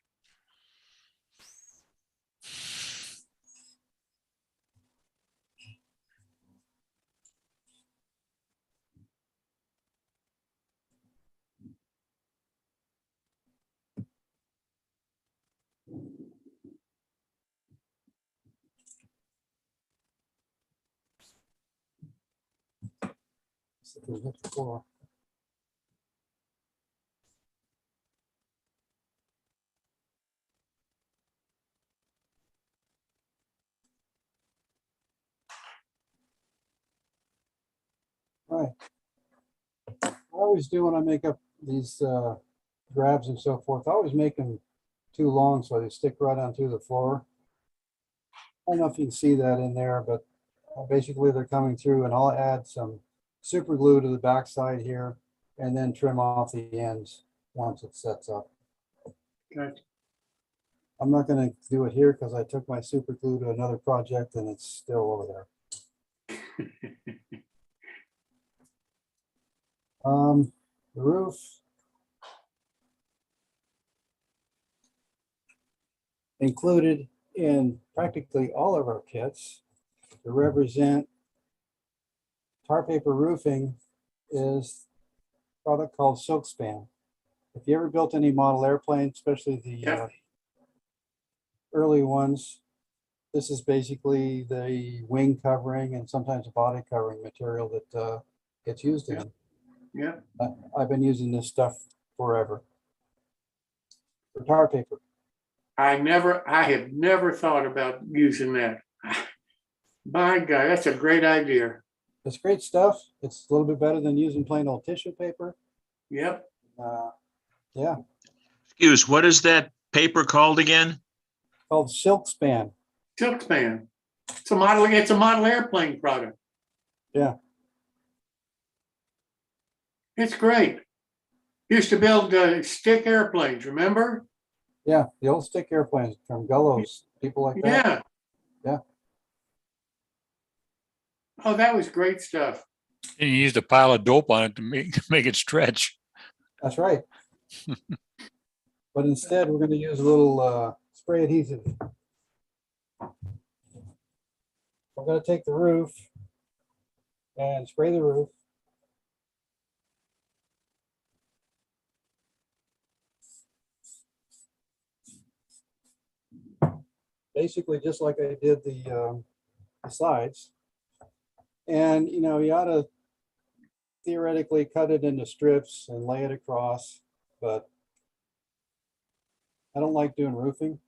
[SPEAKER 14] See if we hit the floor. Right. I always do when I make up these grabs and so forth. I always make them too long so they stick right onto the floor. I don't know if you can see that in there, but basically they're coming through, and I'll add some super glue to the backside here and then trim off the ends once it sets up.
[SPEAKER 2] Good.
[SPEAKER 14] I'm not going to do it here because I took my super glue to another project and it's still over there. The roof. Included in practically all of our kits to represent tar paper roofing is a product called Silk Span. If you ever built any model airplane, especially the early ones, this is basically the wing covering and sometimes the body covering material that gets used in it.
[SPEAKER 2] Yeah.
[SPEAKER 14] I've been using this stuff forever for tar paper.
[SPEAKER 2] I have never thought about using that. My God, that's a great idea.
[SPEAKER 14] It's great stuff. It's a little bit better than using plain old tissue paper.
[SPEAKER 2] Yep.
[SPEAKER 14] Yeah.
[SPEAKER 13] Excuse, what is that paper called again?
[SPEAKER 14] Called Silk Span.
[SPEAKER 2] Silk Span. It's a model airplane product.
[SPEAKER 14] Yeah.
[SPEAKER 2] It's great. Used to build stick airplanes, remember?
[SPEAKER 14] Yeah, the old stick airplanes from Gullos, people like that.
[SPEAKER 2] Yeah.
[SPEAKER 14] Yeah.
[SPEAKER 2] Oh, that was great stuff.
[SPEAKER 5] And you used a pile of dope on it to make it stretch.
[SPEAKER 14] That's right. But instead, we're going to use a little spray adhesive. I'm going to take the roof and spray the roof. Basically, just like I did the sides. And, you know, you ought to theoretically cut it into strips and lay it across, but I don't like doing roofing.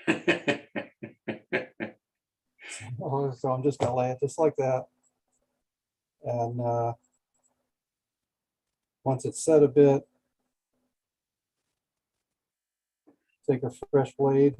[SPEAKER 14] So I'm just going to lay it just like that. And once it's set a bit, take a fresh blade.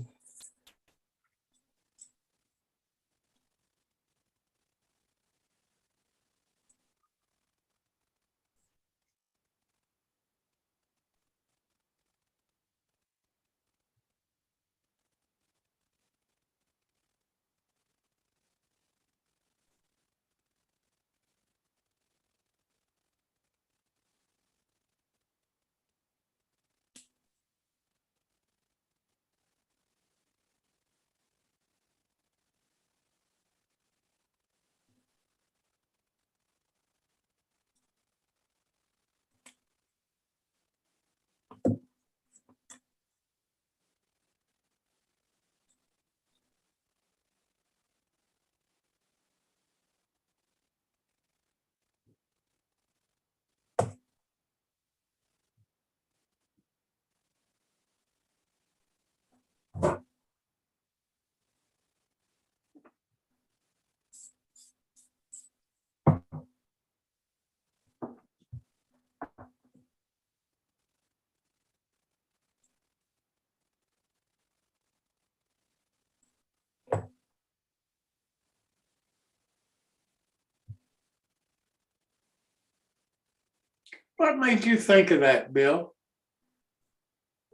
[SPEAKER 2] What made you think of that, Bill?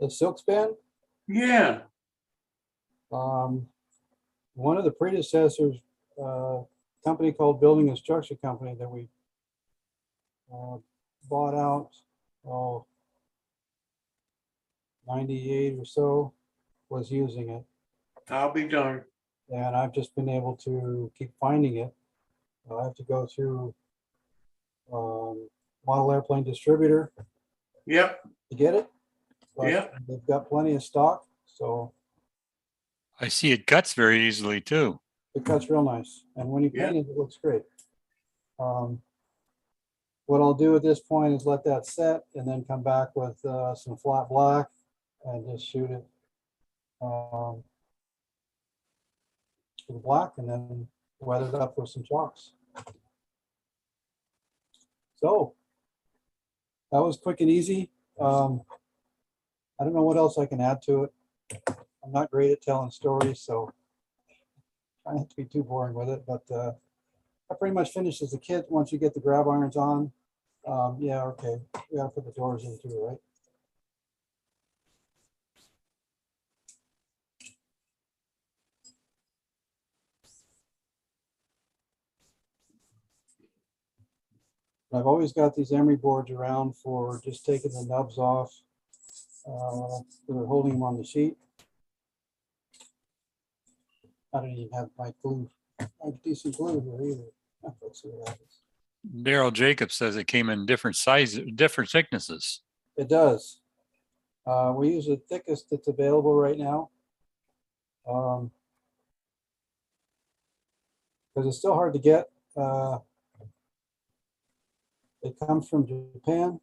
[SPEAKER 14] The Silk Span?
[SPEAKER 2] Yeah.
[SPEAKER 14] One of the predecessors, company called Building and Structure Company that we bought out, 98 or so, was using it.
[SPEAKER 2] I'll be darned.
[SPEAKER 14] And I've just been able to keep finding it. I have to go through model airplane distributor
[SPEAKER 2] Yep.
[SPEAKER 14] to get it. But
[SPEAKER 2] Yep.
[SPEAKER 14] they've got plenty of stock, so
[SPEAKER 5] I see it cuts very easily too.
[SPEAKER 14] it cuts real nice. And when you paint it, it looks great. What I'll do at this point is let that set and then come back with some flat black and just shoot it to the black and then weather it up with some chalks. So that was quick and easy. I don't know what else I can add to it. I'm not great at telling stories, so I don't have to be too boring with it, but I pretty much finished as a kit once you get the grab irons on. Yeah, okay. We gotta put the doors in too, right? I've always got these emery boards around for just taking the nubs off. That are holding them on the sheet. I don't even have my glue, my decent glue here either. Let's see what happens.
[SPEAKER 5] Daryl Jacobs says it came in different sizes, different thicknesses.
[SPEAKER 14] It does. We use the thickest that's available right now. Because it's still hard to get. It comes from Japan.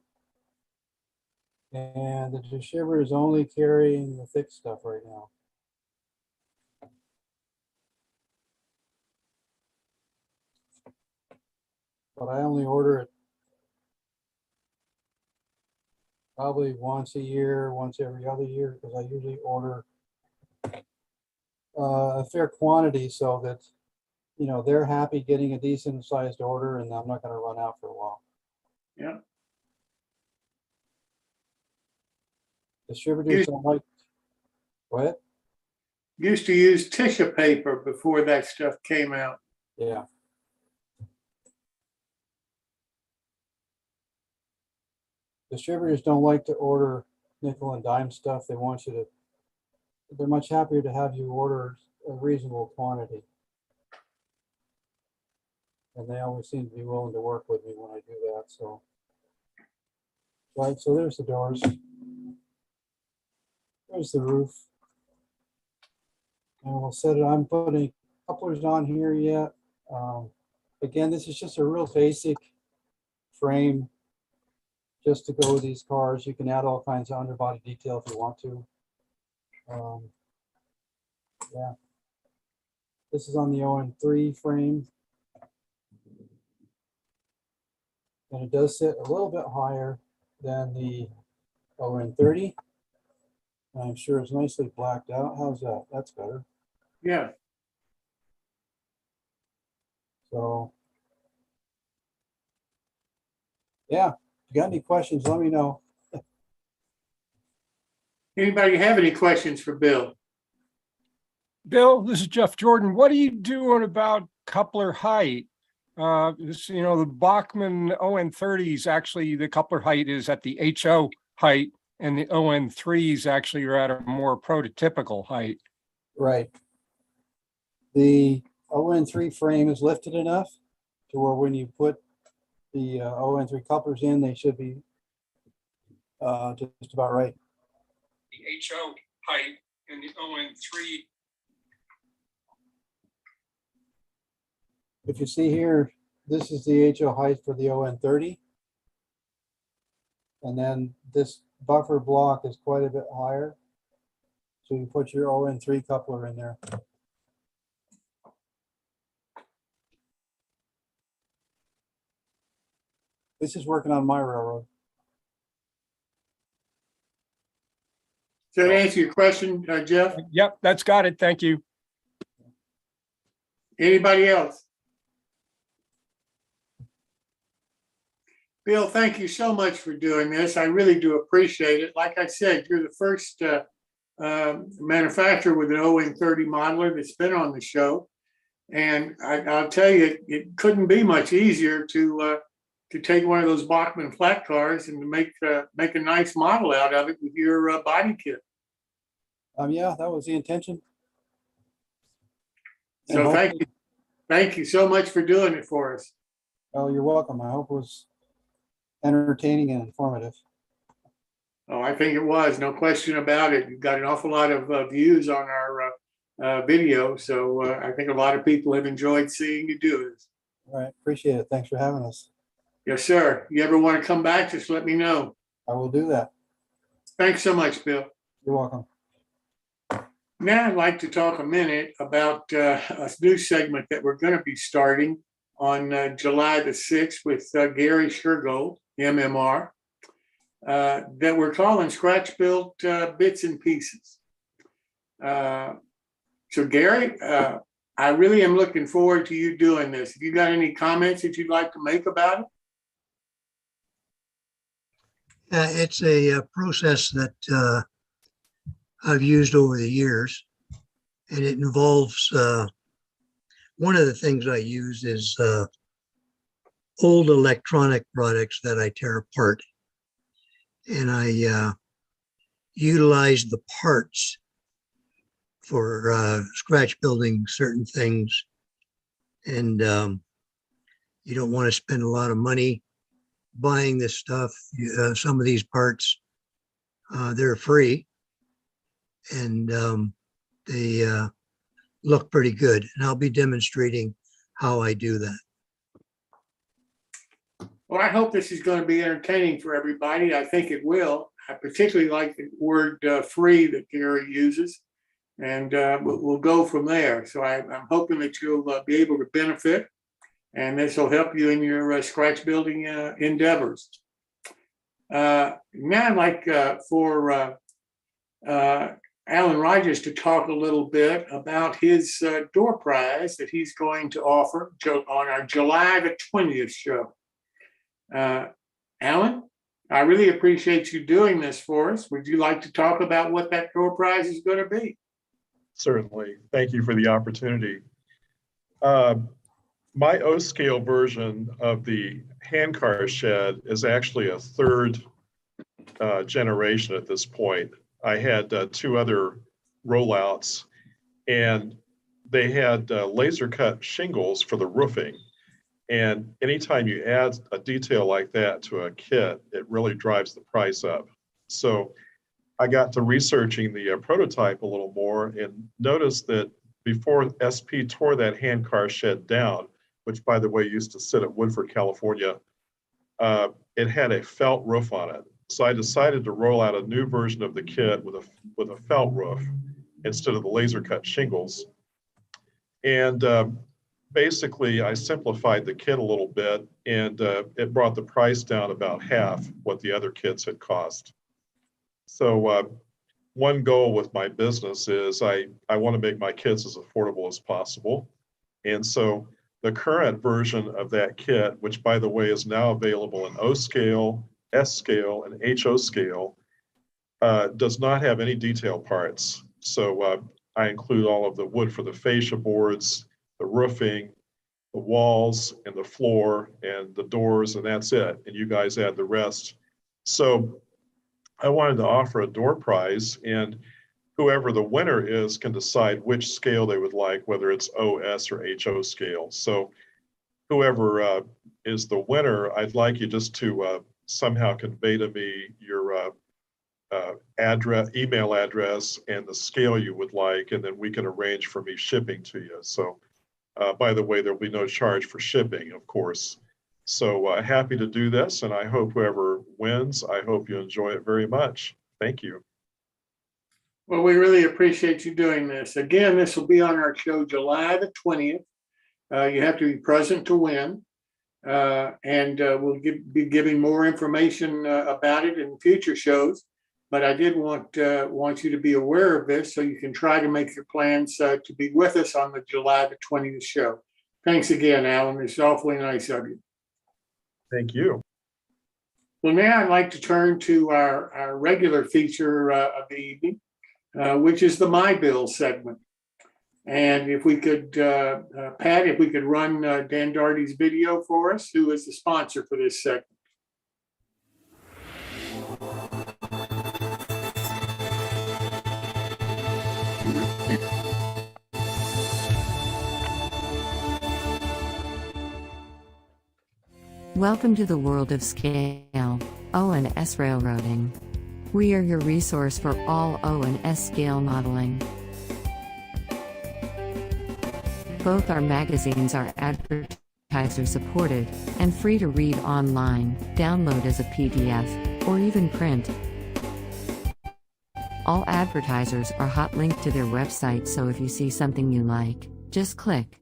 [SPEAKER 14] And the distributor is only carrying the thick stuff right now. But I only order it probably once a year, once every other year, because I usually order a fair quantity so that, you know, they're happy getting a decent sized order and I'm not going to run out for a while.
[SPEAKER 2] Yeah.
[SPEAKER 14] Distributors don't like, what?
[SPEAKER 2] Used to use tissue paper before that stuff came out.
[SPEAKER 14] Yeah. Distributors don't like to order nickel and dime stuff. They want you to, they're much happier to have you order a reasonable quantity. And they always seem to be willing to work with me when I do that, so. Right, so there's the doors. There's the roof. And we'll set it, I'm putting couplers on here yet. Again, this is just a real basic frame just to go with these cars. You can add all kinds of underbody detail if you want to. Yeah. This is on the ON3 frame. And it does sit a little bit higher than the ON30. I'm sure it's nicely blacked out. How's that? That's better.
[SPEAKER 2] Yeah.
[SPEAKER 14] So, yeah, if you got any questions, let me know.
[SPEAKER 2] Anybody have any questions for Bill?
[SPEAKER 15] Bill, this is Jeff Jordan. What are you doing about coupler height? You know, the Bachmann ON30s, actually, the coupler height is at the HO height, and the ON3s actually are at a more prototypical height.
[SPEAKER 14] Right. The ON3 frame is lifted enough to where when you put the ON3 couplers in, they should be just about right.
[SPEAKER 15] The HO height and the ON3.
[SPEAKER 14] If you see here, this is the HO height for the ON30. And then this buffer block is quite a bit higher. So you put your ON3 coupler in there. This is working on my railroad.
[SPEAKER 2] Does that answer your question, Jeff?
[SPEAKER 15] Yep, that's got it. Thank you.
[SPEAKER 2] Anybody else? Bill, thank you so much for doing this. I really do appreciate it. Like I said, you're the first manufacturer with an ON30 modeler that's been on the show. And I'll tell you, it couldn't be much easier to take one of those Bachmann flat cars and to make a nice model out of it with your body kit.
[SPEAKER 14] Yeah, that was the intention.
[SPEAKER 2] So thank you so much for doing it for us.
[SPEAKER 14] Oh, you're welcome. I hope it was entertaining and informative.
[SPEAKER 2] Oh, I think it was, no question about it. You've got an awful lot of views on our video, so I think a lot of people have enjoyed seeing you do this.
[SPEAKER 14] All right, appreciate it. Thanks for having us.
[SPEAKER 2] Yes, sir. You ever want to come back, just let me know.
[SPEAKER 14] I will do that.
[SPEAKER 2] Thanks so much, Bill.
[SPEAKER 14] You're welcome.
[SPEAKER 2] Now I'd like to talk a minute about a new segment that we're going to be starting on July the 6th with Gary Shergold, MMR, that we're calling Scratch Built Bits and Pieces. So Gary, I really am looking forward to you doing this. Have you got any comments that you'd like to make about it?
[SPEAKER 16] It's a process that I've used over the years, and it involves one of the things I use is old electronic products that I tear apart, and I utilize the parts for scratch building certain things. And you don't want to spend a lot of money buying this stuff. Some of these parts, they're free, and they look pretty good. And I'll be demonstrating how I do that.
[SPEAKER 2] Well, I hope this is going to be entertaining for everybody. I think it will. I particularly like the word free that Gary uses, and we'll go from there. So I'm hoping that you'll be able to benefit, and this will help you in your scratch building endeavors. Now I'd like for Alan Rogers to talk a little bit about his door prize that he's going to offer on our July the 20th show. Alan, I really appreciate you doing this for us. Would you like to talk about what that door prize is going to be?
[SPEAKER 7] Certainly. Thank you for the opportunity. My O-scale version of the handcar shed is actually a third generation at this point. I had two other rollouts, and they had laser cut shingles for the roofing. And anytime you add a detail like that to a kit, it really drives the price up. So I got to researching the prototype a little more and noticed that before SP tore that handcar shed down, which by the way used to sit at Woodford, California, it had a felt roof on it. So I decided to roll out a new version of the kit with a felt roof instead of the laser cut shingles. And basically I simplified the kit a little bit, and it brought the price down about half what the other kits had cost. So one goal with my business is I want to make my kits as affordable as possible. And so the current version of that kit, which by the way is now available in O scale, S scale, and HO scale, does not have any detail parts. So I include all of the wood for the fascia boards, the roofing, the walls, and the floor, and the doors, and that's it. And you guys add the rest. So I wanted to offer a door prize, and whoever the winner is can decide which scale they would like, whether it's O, S, or HO scale. So whoever is the winner, I'd like you just to somehow convey to me your email address and the scale you would like, and then we can arrange for me shipping to you. So by the way, there'll be no charge for shipping, of course. So happy to do this, and I hope whoever wins, I hope you enjoy it very much. Thank you.
[SPEAKER 2] Well, we really appreciate you doing this. Again, this will be on our show July the 20th. You have to be present to win. And we'll be giving more information about it in future shows. But I did want you to be aware of this so you can try to make your plans to be with us on the July the 20th show. Thanks again, Alan. It's awfully nice of you.
[SPEAKER 7] Thank you.
[SPEAKER 2] Well, now I'd like to turn to our regular feature of the evening, which is the My Bill segment. And if we could, Pat, if we could run Dan Darty's video for us, who is the sponsor for this segment.
[SPEAKER 1] Welcome to the world of scale, O and S railroading. We are your resource for all O and S scale modeling. Both our magazines are advertiser supported and free to read online, download as a PDF, or even print. All advertisers are hot linked to their website, so if you see something you like, just click.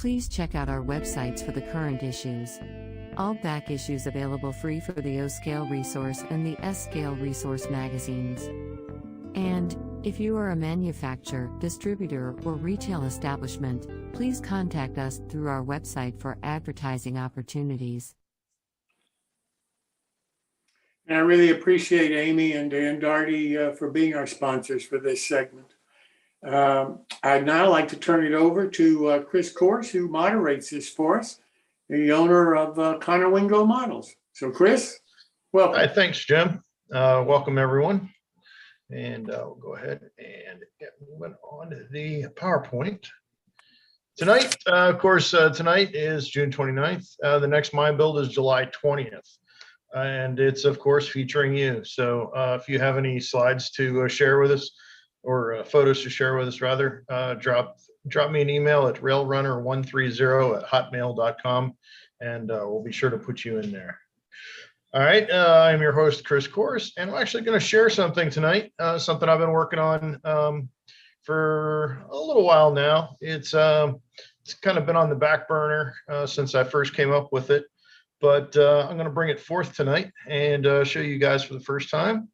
[SPEAKER 17] please check out our websites for the current issues. All back issues available free for the O-Scale Resource and the S-Scale Resource magazines. And, if you are a manufacturer, distributor, or retail establishment, please contact us through our website for advertising opportunities.
[SPEAKER 2] And I really appreciate Amy and Dan Darty for being our sponsors for this segment. I'd now like to turn it over to Chris Course, who moderates this for us, the owner of Conowingo Models. So Chris, welcome.
[SPEAKER 8] Hi, thanks, Jim. Welcome, everyone. And we'll go ahead and get moving on to the PowerPoint. Tonight, of course, tonight is June 29th. The next Mind Build is July 20th. And it's, of course, featuring you. So if you have any slides to share with us, or photos to share with us, rather, drop me an email at railrunner130@hotmail.com, and we'll be sure to put you in there. All right, I'm your host, Chris Course, and I'm actually going to share something tonight, something I've been working on for a little while now. It's kind of been on the back burner since I first came up with it, but I'm going to bring it forth tonight and show you guys for the first time.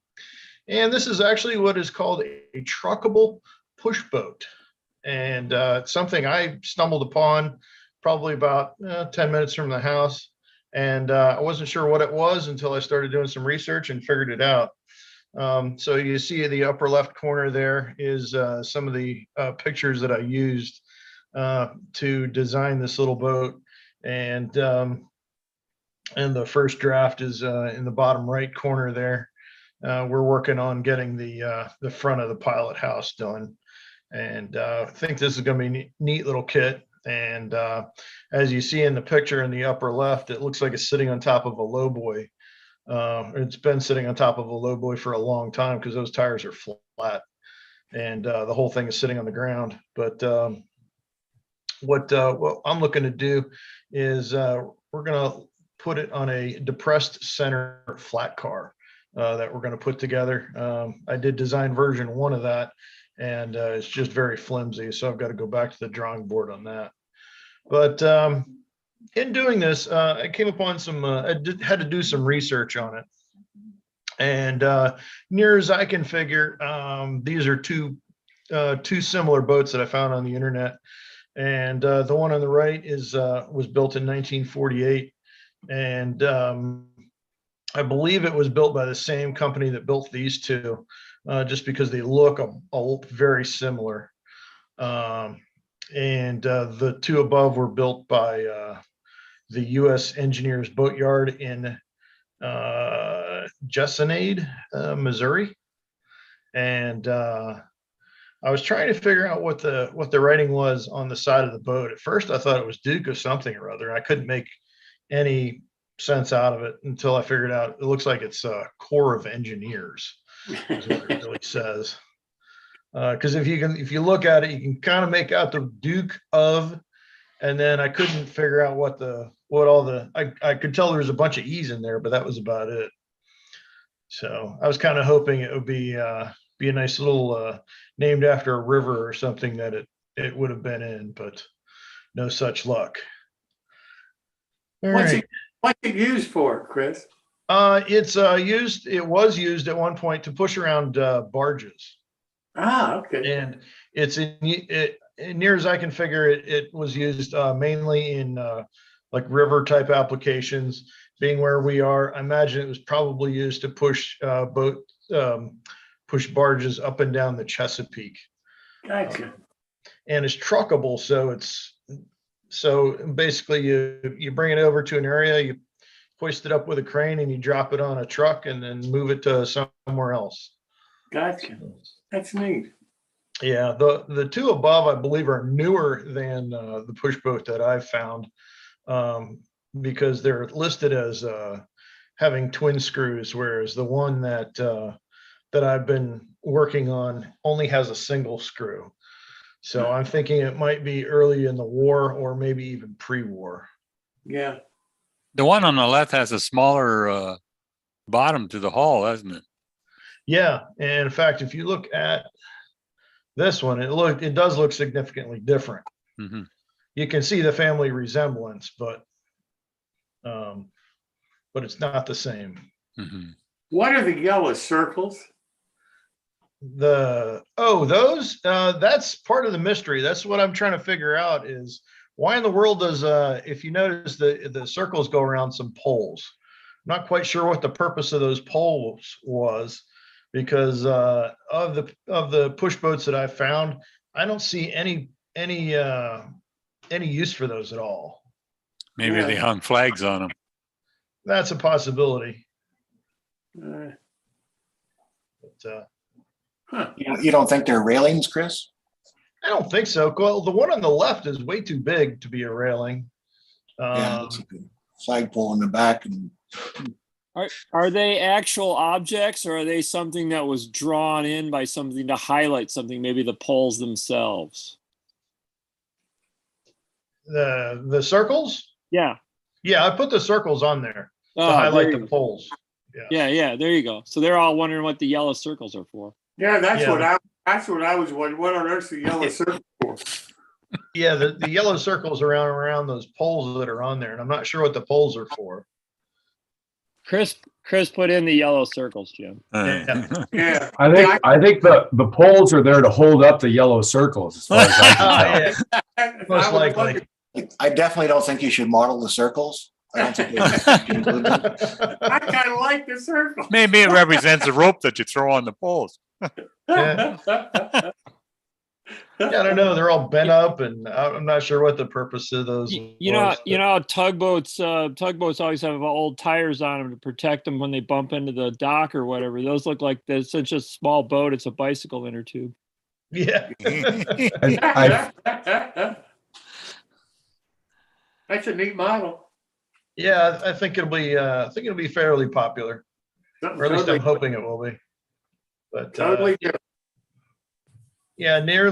[SPEAKER 8] And this is actually what is called a truckable push boat. And it's something I stumbled upon probably about 10 minutes from the house. And I wasn't sure what it was until I started doing some research and figured it out. So you see the upper left corner there is some of the pictures that I used to design this little boat. And the first draft is in the bottom right corner there. We're working on getting the front of the pilot house done, and I think this is going to be a neat little kit. And as you see in the picture in the upper left, it looks like it's sitting on top of a lowboy. It's been sitting on top of a lowboy for a long time because those tires are flat, and the whole thing is sitting on the ground. But what I'm looking to do is we're going to put it on a depressed center flat car that we're going to put together. I did design version 1 of that, and it's just very flimsy, so I've got to go back to the drawing board on that. But in doing this, I came upon some, had to do some research on it. And near as I can figure, these are two similar boats that I found on the internet. And the one on the right is was built in 1948. And I believe it was built by the same company that built these two, just because they look very similar. And the two above were built by the U.S. Engineers Boatyard in Jessenade, Missouri. And I was trying to figure out what the writing was on the side of the boat. At first, I thought it was Duke of something or other. I couldn't make any sense out of it until I figured out it looks like it's Corps of Engineers is what it really says. Because if you look at it, you can kind of make out the Duke of, and then I couldn't figure out I could tell there was a bunch of E's in there, but that was about it. So I was kind of hoping it would be a nice little named after a river or something that it would have been in, but no such luck.
[SPEAKER 2] What's it used for, Chris?
[SPEAKER 8] It was used at one point to push around barges.
[SPEAKER 2] Ah, okay.
[SPEAKER 8] And near as I can figure, it was used mainly in like river type applications. Being where we are, I imagine it was probably used to push barges up and down the Chesapeake.
[SPEAKER 2] Gotcha.
[SPEAKER 8] And it's truckable, so basically you bring it over to an area, you hoist it up with a crane, and you drop it on a truck and then move it to somewhere else.
[SPEAKER 2] Gotcha. That's neat.
[SPEAKER 8] Yeah, the two above, I believe, are newer than the push boat that I've found, because they're listed as having twin screws, whereas the one that I've been working on only has a single screw. So I'm thinking it might be early in the war or maybe even pre-war.
[SPEAKER 2] Yeah.
[SPEAKER 5] The one on the left has a smaller bottom to the hull, hasn't it?
[SPEAKER 8] Yeah, and in fact, if you look at this one, it does look significantly different.
[SPEAKER 5] Mm-hmm.
[SPEAKER 8] you can see the family resemblance, but it's not the same.
[SPEAKER 2] What are the yellow circles?
[SPEAKER 8] Those that's part of the mystery. That's what I'm trying to figure out is why in the world does if you notice the circles go around some poles. I'm not quite sure what the purpose of those poles was, because of the push boats that I found, I don't see any use for those at all.
[SPEAKER 5] Maybe they hung flags on them.
[SPEAKER 8] That's a possibility.
[SPEAKER 18] You don't think they're railings, Chris?
[SPEAKER 8] I don't think so. Well, the one on the left is way too big to be a railing.
[SPEAKER 18] Yeah, it's a good flagpole in the back. And
[SPEAKER 19] Are they actual objects, or are they something that was drawn in by something to highlight something, maybe the poles themselves?
[SPEAKER 8] The circles?
[SPEAKER 19] Yeah.
[SPEAKER 8] Yeah, I put the circles on there to
[SPEAKER 19] Oh,
[SPEAKER 8] highlight
[SPEAKER 19] there
[SPEAKER 8] the
[SPEAKER 19] you
[SPEAKER 8] poles.
[SPEAKER 19] Yeah, there you go. So they're all wondering what the yellow circles are for.
[SPEAKER 2] Yeah, that's what I was wondering. What on earth the yellow circle for?
[SPEAKER 8] Yeah, the yellow circles around those poles that are on there, and I'm not sure what the poles are for.
[SPEAKER 19] Chris put in the yellow circles, Jim.
[SPEAKER 2] Yeah.
[SPEAKER 20] I think the poles are there to hold up the yellow circles, as far as I can tell.
[SPEAKER 8] Most likely.
[SPEAKER 18] I definitely don't think you should model the circles. I don't think you should include them.
[SPEAKER 2] I kind of like the circle.
[SPEAKER 5] Maybe it represents a rope that you throw on the poles.
[SPEAKER 8] Yeah. I don't know. They're all bent up, and I'm not sure what the purpose of those.
[SPEAKER 19] You know, tugboats always have old tires on them to protect them when they bump into the dock or whatever. Those look like it's such a small boat. It's a bicycle inner tube.
[SPEAKER 8] Yeah.
[SPEAKER 2] That's a neat model.
[SPEAKER 8] Yeah, I think it'll be fairly popular, or at least I'm hoping it will be. But
[SPEAKER 2] totally.
[SPEAKER 8] Yeah, near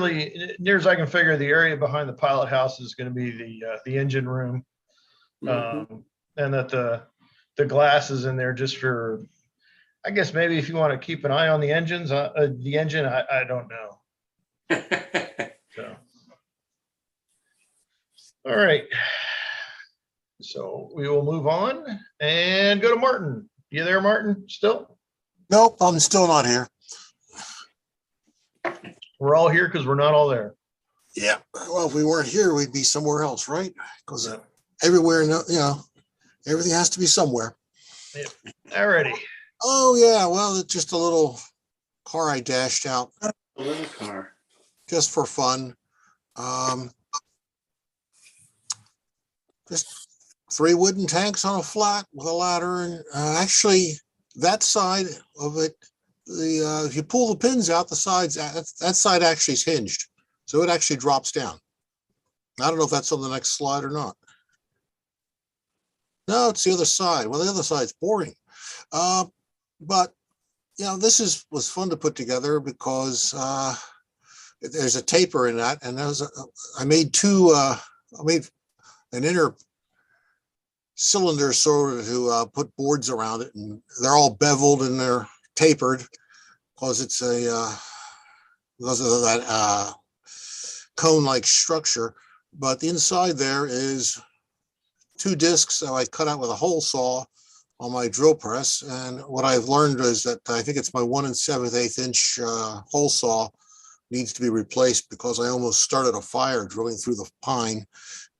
[SPEAKER 8] as I can figure, the area behind the pilot house is going to be the engine room, and that the glass is in there just for, I guess maybe if you want to keep an eye on the engines, I don't know. So, all right. So we will move on and go to Martin. You there, Martin? Still?
[SPEAKER 12] Nope, I'm still not here.
[SPEAKER 8] We're all here because we're not all there.
[SPEAKER 12] Yeah. Well, if we weren't here, we'd be somewhere else, right? Because everywhere, everything has to be somewhere.
[SPEAKER 8] Yep. Alrighty.
[SPEAKER 12] Oh yeah. Well, it's just a little car I dashed out.
[SPEAKER 2] A little car.
[SPEAKER 12] Just for fun. Just 3 wooden tanks on a flat with a ladder, and actually that side of it, if you pull the pins out, the sides, that side actually is hinged, so it actually drops down. I don't know if that's on the next slide or not. No, it's the other side. Well, the other side's boring, but this was fun to put together because there's a taper in that, and I made an inner cylinder sort of to put boards around it, and they're all beveled and they're tapered because it's because of that cone-like structure. But the inside there is 2 discs that I cut out with a hole saw on my drill press. And what I've learned is that I think it's my 1 7/8 inch hole saw needs to be replaced because I almost started a fire drilling through the pine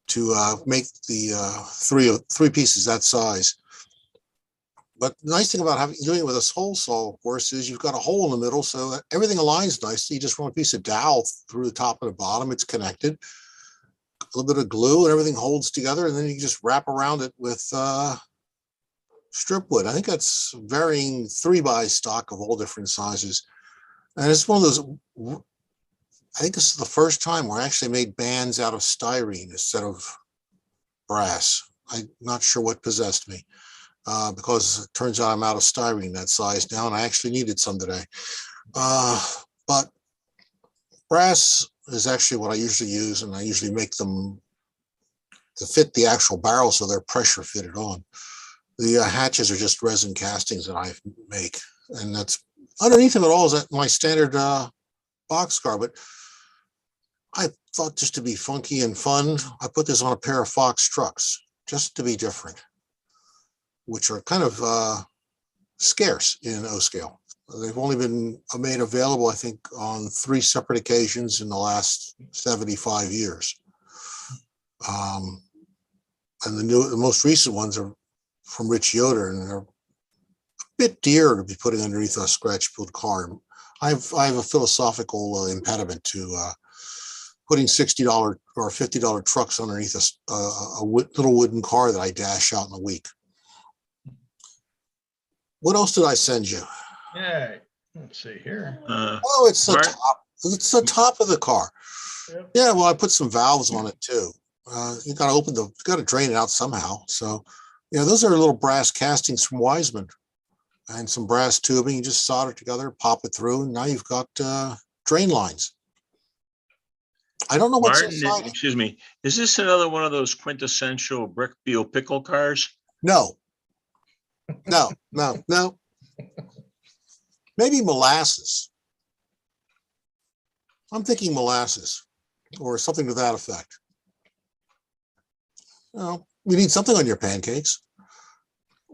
[SPEAKER 12] to make the 3 pieces that size. But the nice thing about doing it with this hole saw, of course, is you've got a hole in the middle, so that everything aligns nicely. You just run a piece of dowel through the top and the bottom. It's connected. A little bit of glue, and everything holds together. And then you just wrap around it with strip wood. I think that's varying 3x stock of all different sizes. And it's one of those. I think this is the first time where I actually made bands out of styrene instead of brass. I'm not sure what possessed me, because it turns out I'm out of styrene that size now, and I actually needed some today. But brass is actually what I usually use, and I usually make them to fit the actual barrel so they're pressure fitted on. The hatches are just resin castings that I make, and that's underneath them. It all is my standard boxcar, but I thought just to be funky and fun, I put this on a pair of Fox trucks, just to be different, which are kind of scarce in O scale. They've only been made available, I think, on 3 separate occasions in the last 75 years. And the most recent ones are from Rich Yoder, and they're a bit dear to be putting underneath a scratch-built car. I have a philosophical impediment to putting $60 or $50 trucks underneath a little wooden car that I dash out in a week. What else did I send you?
[SPEAKER 8] Yeah, let's see here.
[SPEAKER 12] Oh, it's the top. It's the top of the car.
[SPEAKER 8] Yep.
[SPEAKER 12] Yeah, well, I put some valves on it too. You got to you got to drain it out somehow. So, yeah, those are little brass castings from Wiseman and some brass tubing. You just solder it together, pop it through, and now you've got drain lines. I don't know what's
[SPEAKER 13] Martin,
[SPEAKER 12] inside.
[SPEAKER 13] excuse me, is this another one of those quintessential Brechbiel pickle cars?
[SPEAKER 12] No. No. Maybe molasses. I'm thinking molasses or something to that effect. You need something on your pancakes.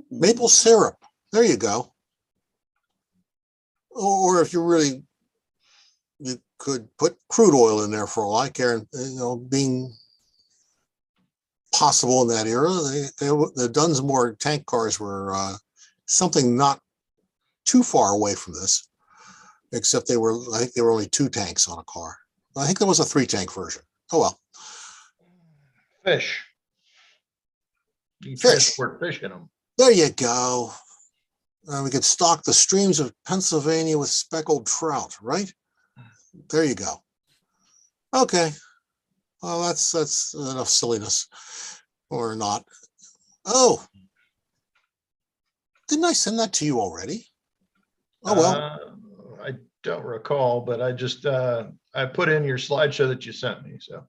[SPEAKER 12] Maple syrup. There you go. Or if you could put crude oil in there for all I care. Being possible in that era, the Dunsmore tank cars were something not too far away from this, except I think they were only 2 tanks on a car. I think there was a 3-tank version. Oh well.
[SPEAKER 8] Fish. You can
[SPEAKER 12] Fish.
[SPEAKER 8] transport fish in them.
[SPEAKER 12] There you go. We could stock the streams of Pennsylvania with speckled trout, right? There you go. Okay. Well, that's enough silliness, or not. Oh, didn't I send that to you already? Oh well.
[SPEAKER 8] I don't recall, but I just I put in your slideshow that you sent me. So.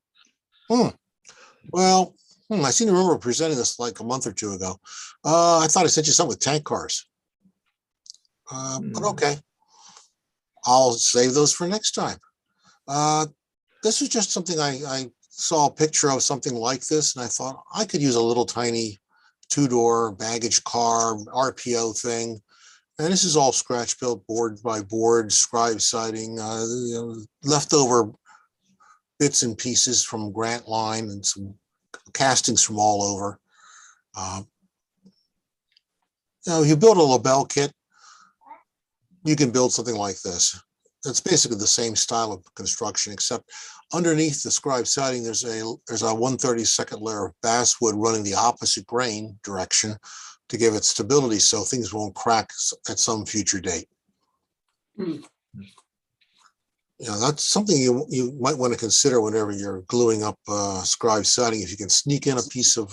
[SPEAKER 12] Well, I seem to remember presenting this like a month or 2 ago. I thought I sent you something with tank cars. But okay. I'll save those for next time. This is just something I saw a picture of something like this, and I thought I could use a little tiny 2-door baggage car RPO thing. And this is all scratch built board by board, scribe siding, leftover bits and pieces from Grant Line and some castings from all over. You build a label kit, you can build something like this. It's basically the same style of construction, except underneath the scribe siding, there's a 1/32 layer of basswood running the opposite grain direction to give it stability so things won't crack at some future date. That's something you might want to consider whenever you're gluing up scribe siding. If you can sneak in a piece of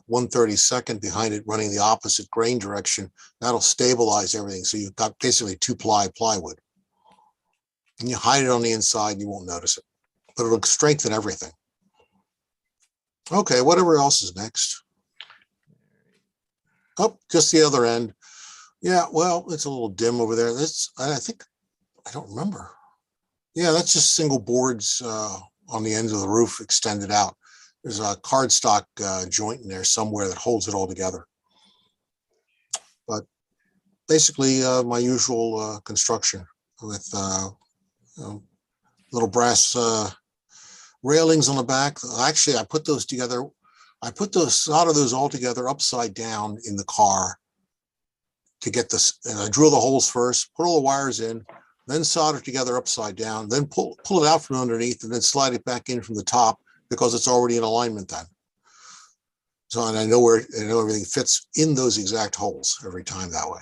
[SPEAKER 12] 1/32 behind it running the opposite grain direction, that'll stabilize everything. So you've got basically 2-ply plywood. And you hide it on the inside, you won't notice it, but it'll strengthen everything. Okay, whatever else is next. Oh, just the other end. Yeah, well, it's a little dim over there. I don't remember. Yeah, that's just single boards on the ends of the roof extended out. There's a cardstock joint in there somewhere that holds it all together. But basically my usual construction with little brass railings on the back. Actually, I put those together. Solder those all together upside down in the car to get this. And I drill the holes first, put all the wires in, then solder together upside down, then pull it out from underneath, and then slide it back in from the top because it's already in alignment then. So, and I know everything fits in those exact holes every time that way.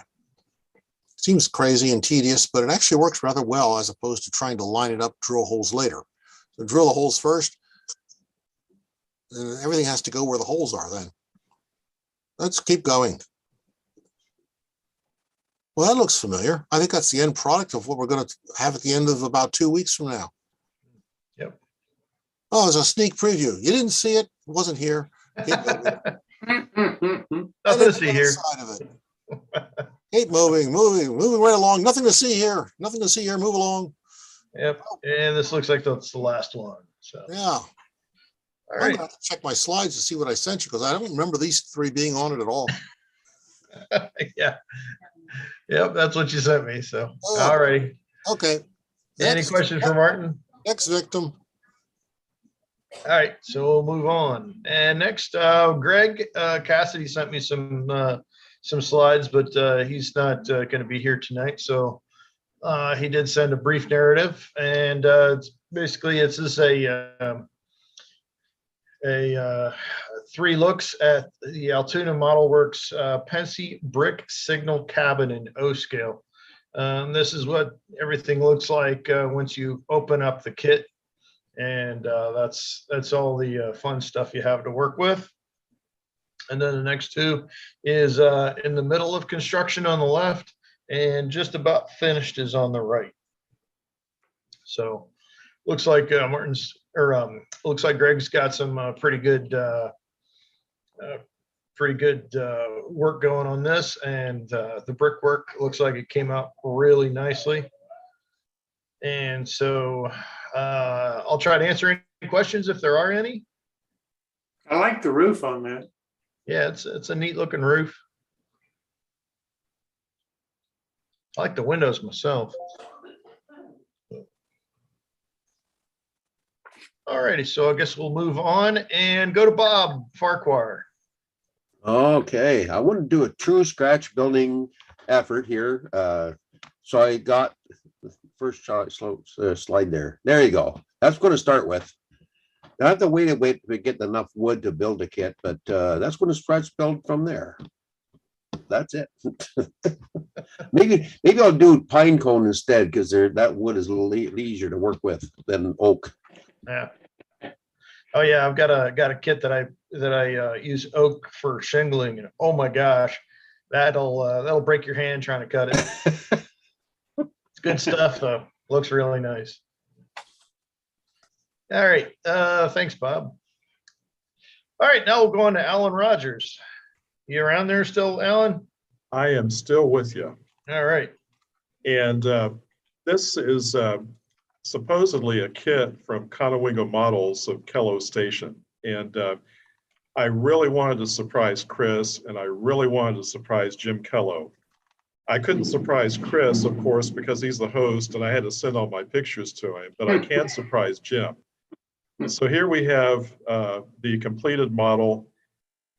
[SPEAKER 12] Seems crazy and tedious, but it actually works rather well as opposed to trying to line it up, drill holes later. So drill the holes first, and everything has to go where the holes are then. Let's keep going. Well, that looks familiar. I think that's the end product of what we're going to have at the end of about 2 weeks from now.
[SPEAKER 8] Yep.
[SPEAKER 12] Oh, it's a sneak preview. You didn't see it. It wasn't here.
[SPEAKER 8] Nothing to see here.
[SPEAKER 12] Side of it. Keep moving right along. Nothing to see here. Move along.
[SPEAKER 8] Yep. And this looks like that's the last one. So,
[SPEAKER 12] Yeah.
[SPEAKER 8] all
[SPEAKER 12] I'm
[SPEAKER 8] right.
[SPEAKER 12] gonna have to check my slides to see what I sent you because I don't remember these three being on it at all.
[SPEAKER 8] Yeah. Yep, that's what you sent me. So,
[SPEAKER 12] Oh,
[SPEAKER 8] all righty.
[SPEAKER 12] okay.
[SPEAKER 8] Any questions for Martin?
[SPEAKER 12] Next victim.
[SPEAKER 8] All right, so we'll move on. And next, Greg Cassidy sent me some slides, but he's not going to be here tonight. So he did send a brief narrative, and it's basically it's just a 3 looks at the Altoona Model Works Pensy brick signal cabin in O scale. This is what everything looks like once you open up the kit. And that's all the fun stuff you have to work with. And then the next 2 is in the middle of construction on the left, and just about finished is on the right. So looks like looks like Greg's got some pretty good work going on this, and the brickwork looks like it came out really nicely. And so I'll try to answer any questions if there are any.
[SPEAKER 2] I like the roof on that.
[SPEAKER 8] Yeah, it's a neat looking roof. I like the windows myself. All righty, so I guess we'll move on and go to Bob Farquhar.
[SPEAKER 11] Okay, I want to do a true scratch building effort here. So I got the first slide there. There you go. That's going to start with. I have to wait to get enough wood to build a kit, but that's going to scratch build from there. That's it. maybe I'll do pine cone instead because that wood is a little easier to work with than oak.
[SPEAKER 8] Yeah. Oh yeah, I've got a kit that I use oak for shingling, and oh my gosh, that'll break your hand trying to cut it. It's good stuff though. Looks really nice. All right, thanks, Bob. All right, now we'll go on to Alan Rogers. You around there still, Alan?
[SPEAKER 7] I am still with you.
[SPEAKER 8] All right.
[SPEAKER 7] And this is supposedly a kit from Conowingo Models of Kello Station. And I really wanted to surprise Chris, and I really wanted to surprise Jim Kello. I couldn't surprise Chris, of course, because he's the host, and I had to send all my pictures to him, but I can surprise Jim. So here we have the completed model.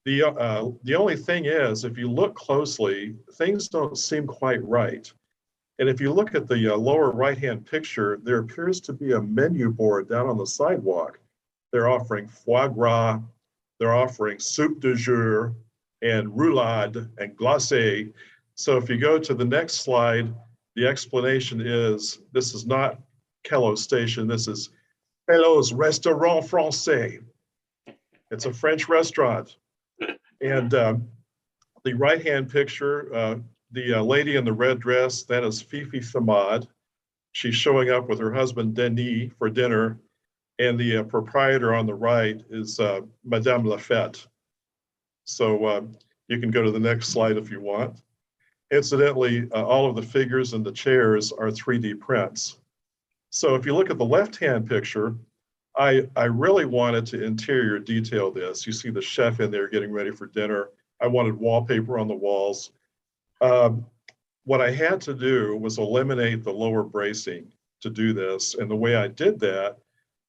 [SPEAKER 7] The only thing is, if you look closely, things don't seem quite right. And if you look at the lower right-hand picture, there appears to be a menu board down on the sidewalk. They're offering foie gras, they're offering soup du jour, and roulade and glacé. So if you go to the next slide, the explanation is this is not Kello Station, this is Kello's Restaurant Français. It's a French restaurant. And the right-hand picture, the lady in the red dress, that is Fifi Samad. She's showing up with her husband, Denis, for dinner. And the proprietor on the right is Madame Lafette. So you can go to the next slide if you want. Incidentally, all of the figures and the chairs are 3D prints. So if you look at the left-hand picture, I really wanted to interior detail this. You see the chef in there getting ready for dinner. I wanted wallpaper on the walls. What I had to do was eliminate the lower bracing to do this. And the way I did that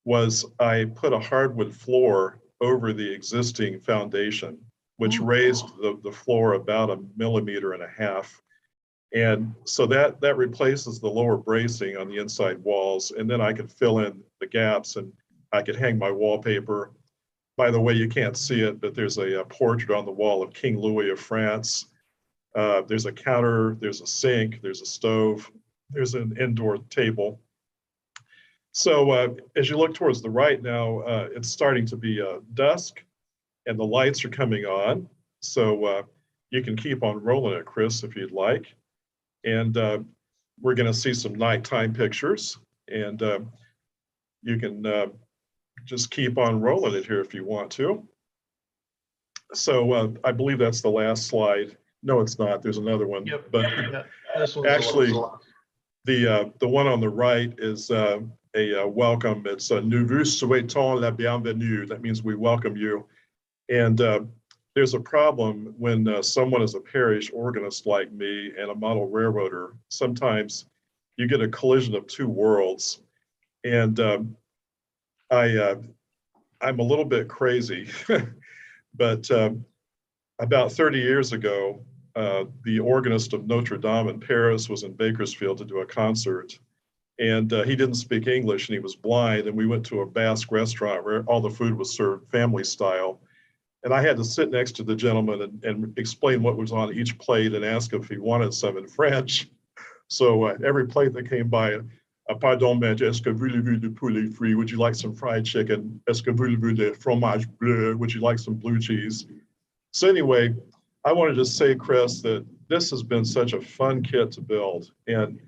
[SPEAKER 7] was I put a hardwood floor over the existing foundation, which raised the floor about 1.5 millimeters. And so that replaces the lower bracing on the inside walls. And then I could fill in the gaps and I could hang my wallpaper. By the way, you can't see it, but there's a portrait on the wall of King Louis of France. There's a counter, there's a sink, there's a stove, there's an indoor table. So as you look towards the right now, it's starting to be dusk and the lights are coming on. So you can keep on rolling it, Chris, if you'd like. And we're gonna see some nighttime pictures, and you can just keep on rolling it here if you want to. So I believe that's the last slide. No, it's not. There's another one. Yep. But
[SPEAKER 8] yeah, this one's
[SPEAKER 7] actually, the one on the right is welcome. It's nous vous souhaitons la bienvenue. That means we welcome you. And there's a problem when someone is a parish organist like me and a model railroader. Sometimes you get a collision of two worlds. And I'm a little bit crazy, but about 30 years ago, the organist of Notre Dame in Paris was in Bakersfield to do a concert. And he didn't speak English and he was blind. And we went to a Basque restaurant where all the food was served family style. And I had to sit next to the gentleman and explain what was on each plate and ask if he wanted some in French. So every plate that came by, pardon, maître, est-ce que voulez-vous du poulet frit? Would you like some fried chicken? Est-ce que voulez-vous de fromage bleu? Would you like some blue cheese? So anyway, I wanted to say, Chris, that this has been such a fun kit to build. And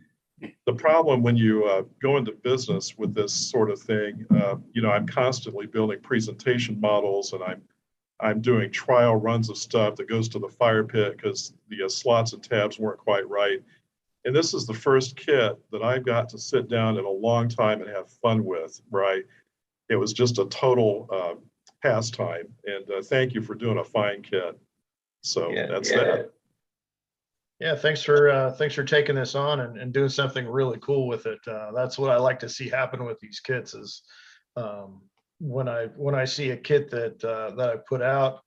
[SPEAKER 7] the problem when you go into business with this sort of thing, you know, I'm constantly building presentation models and I'm doing trial runs of stuff that goes to the fire pit because the slots and tabs weren't quite right. And this is the first kit that I've got to sit down in a long time and have fun with, right? It was just a total pastime. And thank you for doing a fine kit. So that's that.
[SPEAKER 8] Yeah, thanks for taking this on and doing something really cool with it. That's what I like to see happen with these kits is when I see a kit that I put out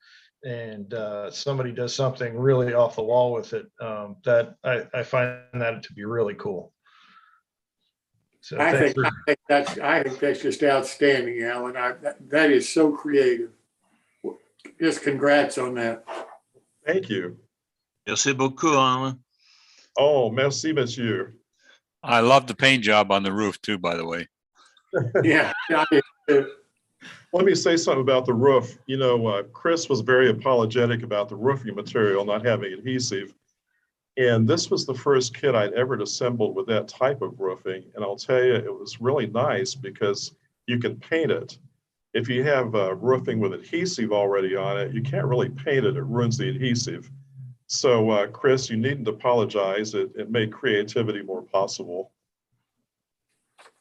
[SPEAKER 8] and somebody does something really off the wall with it, that I find that to be really cool. So
[SPEAKER 2] I think that's just outstanding, Alan. That is so creative. Just congrats on that.
[SPEAKER 7] Thank you.
[SPEAKER 13] Merci beaucoup, Alan.
[SPEAKER 7] Oh, merci, monsieur.
[SPEAKER 5] I love the paint job on the roof too, by the way.
[SPEAKER 2] Yeah.
[SPEAKER 7] Let me say something about the roof. You know, Chris was very apologetic about the roofing material not having adhesive. And this was the first kit I'd ever assembled with that type of roofing. And I'll tell you, it was really nice because you can paint it. If you have roofing with adhesive already on it, you can't really paint it. It ruins the adhesive. So, Chris, you needn't apologize. It made creativity more possible.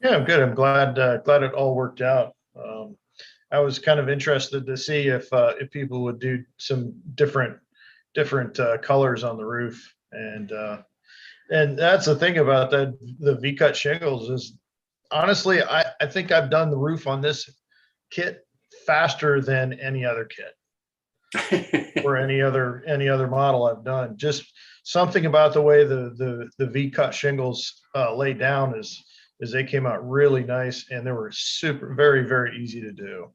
[SPEAKER 8] Yeah, I'm good. I'm glad it all worked out. I was kind of interested to see if people would do some different colors on the roof, and that's the thing about the V-cut shingles is honestly I think I've done the roof on this kit faster than any other kit or any other model I've done. Just something about the way the V-cut shingles lay down is they came out really nice and they were very, very easy to do.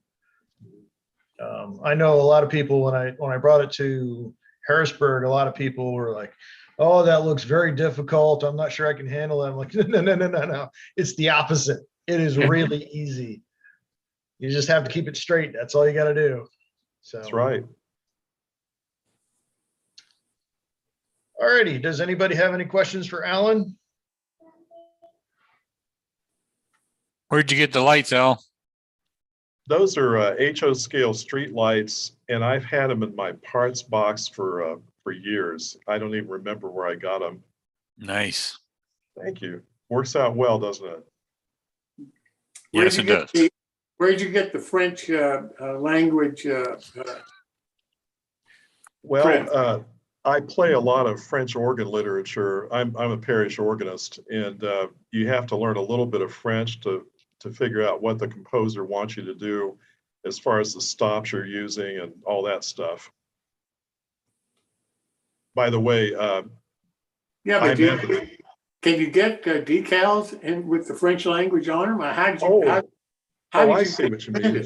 [SPEAKER 8] I know a lot of people when I brought it to Harrisburg, a lot of people were like, "Oh, that looks very difficult. I'm not sure I can handle it." I'm like, no. It's the opposite. It is really easy. You just have to keep it straight. That's all you got to do. So
[SPEAKER 7] that's right.
[SPEAKER 8] All righty. Does anybody have any questions for Alan?
[SPEAKER 5] Where'd you get the lights, Al?
[SPEAKER 7] Those are HO scale street lights, and I've had them in my parts box for years. I don't even remember where I got them.
[SPEAKER 5] Nice.
[SPEAKER 7] Thank you. Works out well, doesn't it?
[SPEAKER 5] Yes, it does.
[SPEAKER 2] Where'd you get the French language?
[SPEAKER 7] Well, I play a lot of French organ literature. I'm a parish organist, and you have to learn a little bit of French to figure out what the composer wants you to do as far as the stops you're using and all that stuff. By the way,
[SPEAKER 2] yeah, but can you get decals in with the French language on them?
[SPEAKER 7] I see what you mean.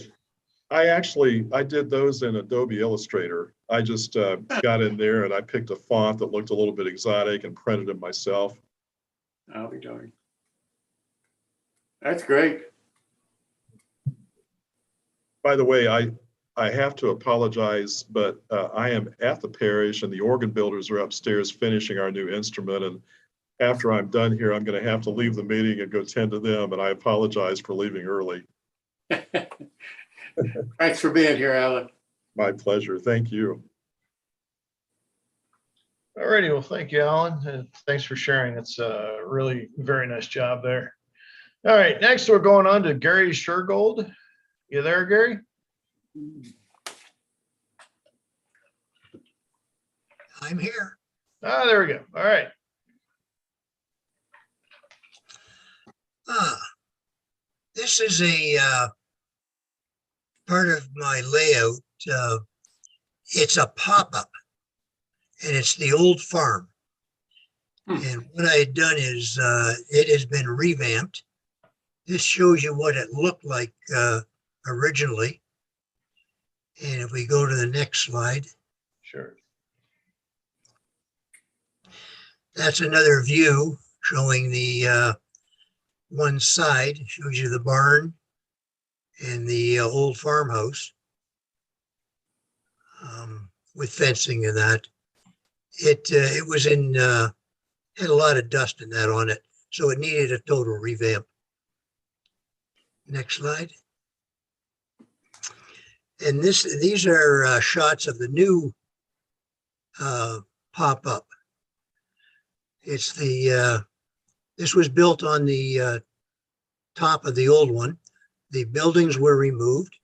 [SPEAKER 7] I did those in Adobe Illustrator. I just got in there and I picked a font that looked a little bit exotic and printed it myself.
[SPEAKER 2] I'll be darned. That's great.
[SPEAKER 7] By the way, I have to apologize, but I am at the parish and the organ builders are upstairs finishing our new instrument. And after I'm done here, I'm going to have to leave the meeting and go tend to them. And I apologize for leaving early.
[SPEAKER 2] Thanks for being here, Alan.
[SPEAKER 7] My pleasure. Thank you.
[SPEAKER 8] All righty. Well, thank you, Alan. And thanks for sharing. It's a really very nice job there. All right, next we're going on to Gary Shergold. You there, Gary?
[SPEAKER 16] I'm here.
[SPEAKER 8] Ah, there we go. All right.
[SPEAKER 16] This is a part of my layout. It's a pop-up, and it's the old farm. And what I had done is it has been revamped. This shows you what it looked like originally. And if we go to the next slide.
[SPEAKER 8] Sure.
[SPEAKER 16] That's another view showing the one side, shows you the barn and the old farmhouse with fencing and that. It was in, had a lot of dust and that on it, so it needed a total revamp. Next slide. And these are shots of the new pop-up. It's this was built on the top of the old one. The buildings were removed.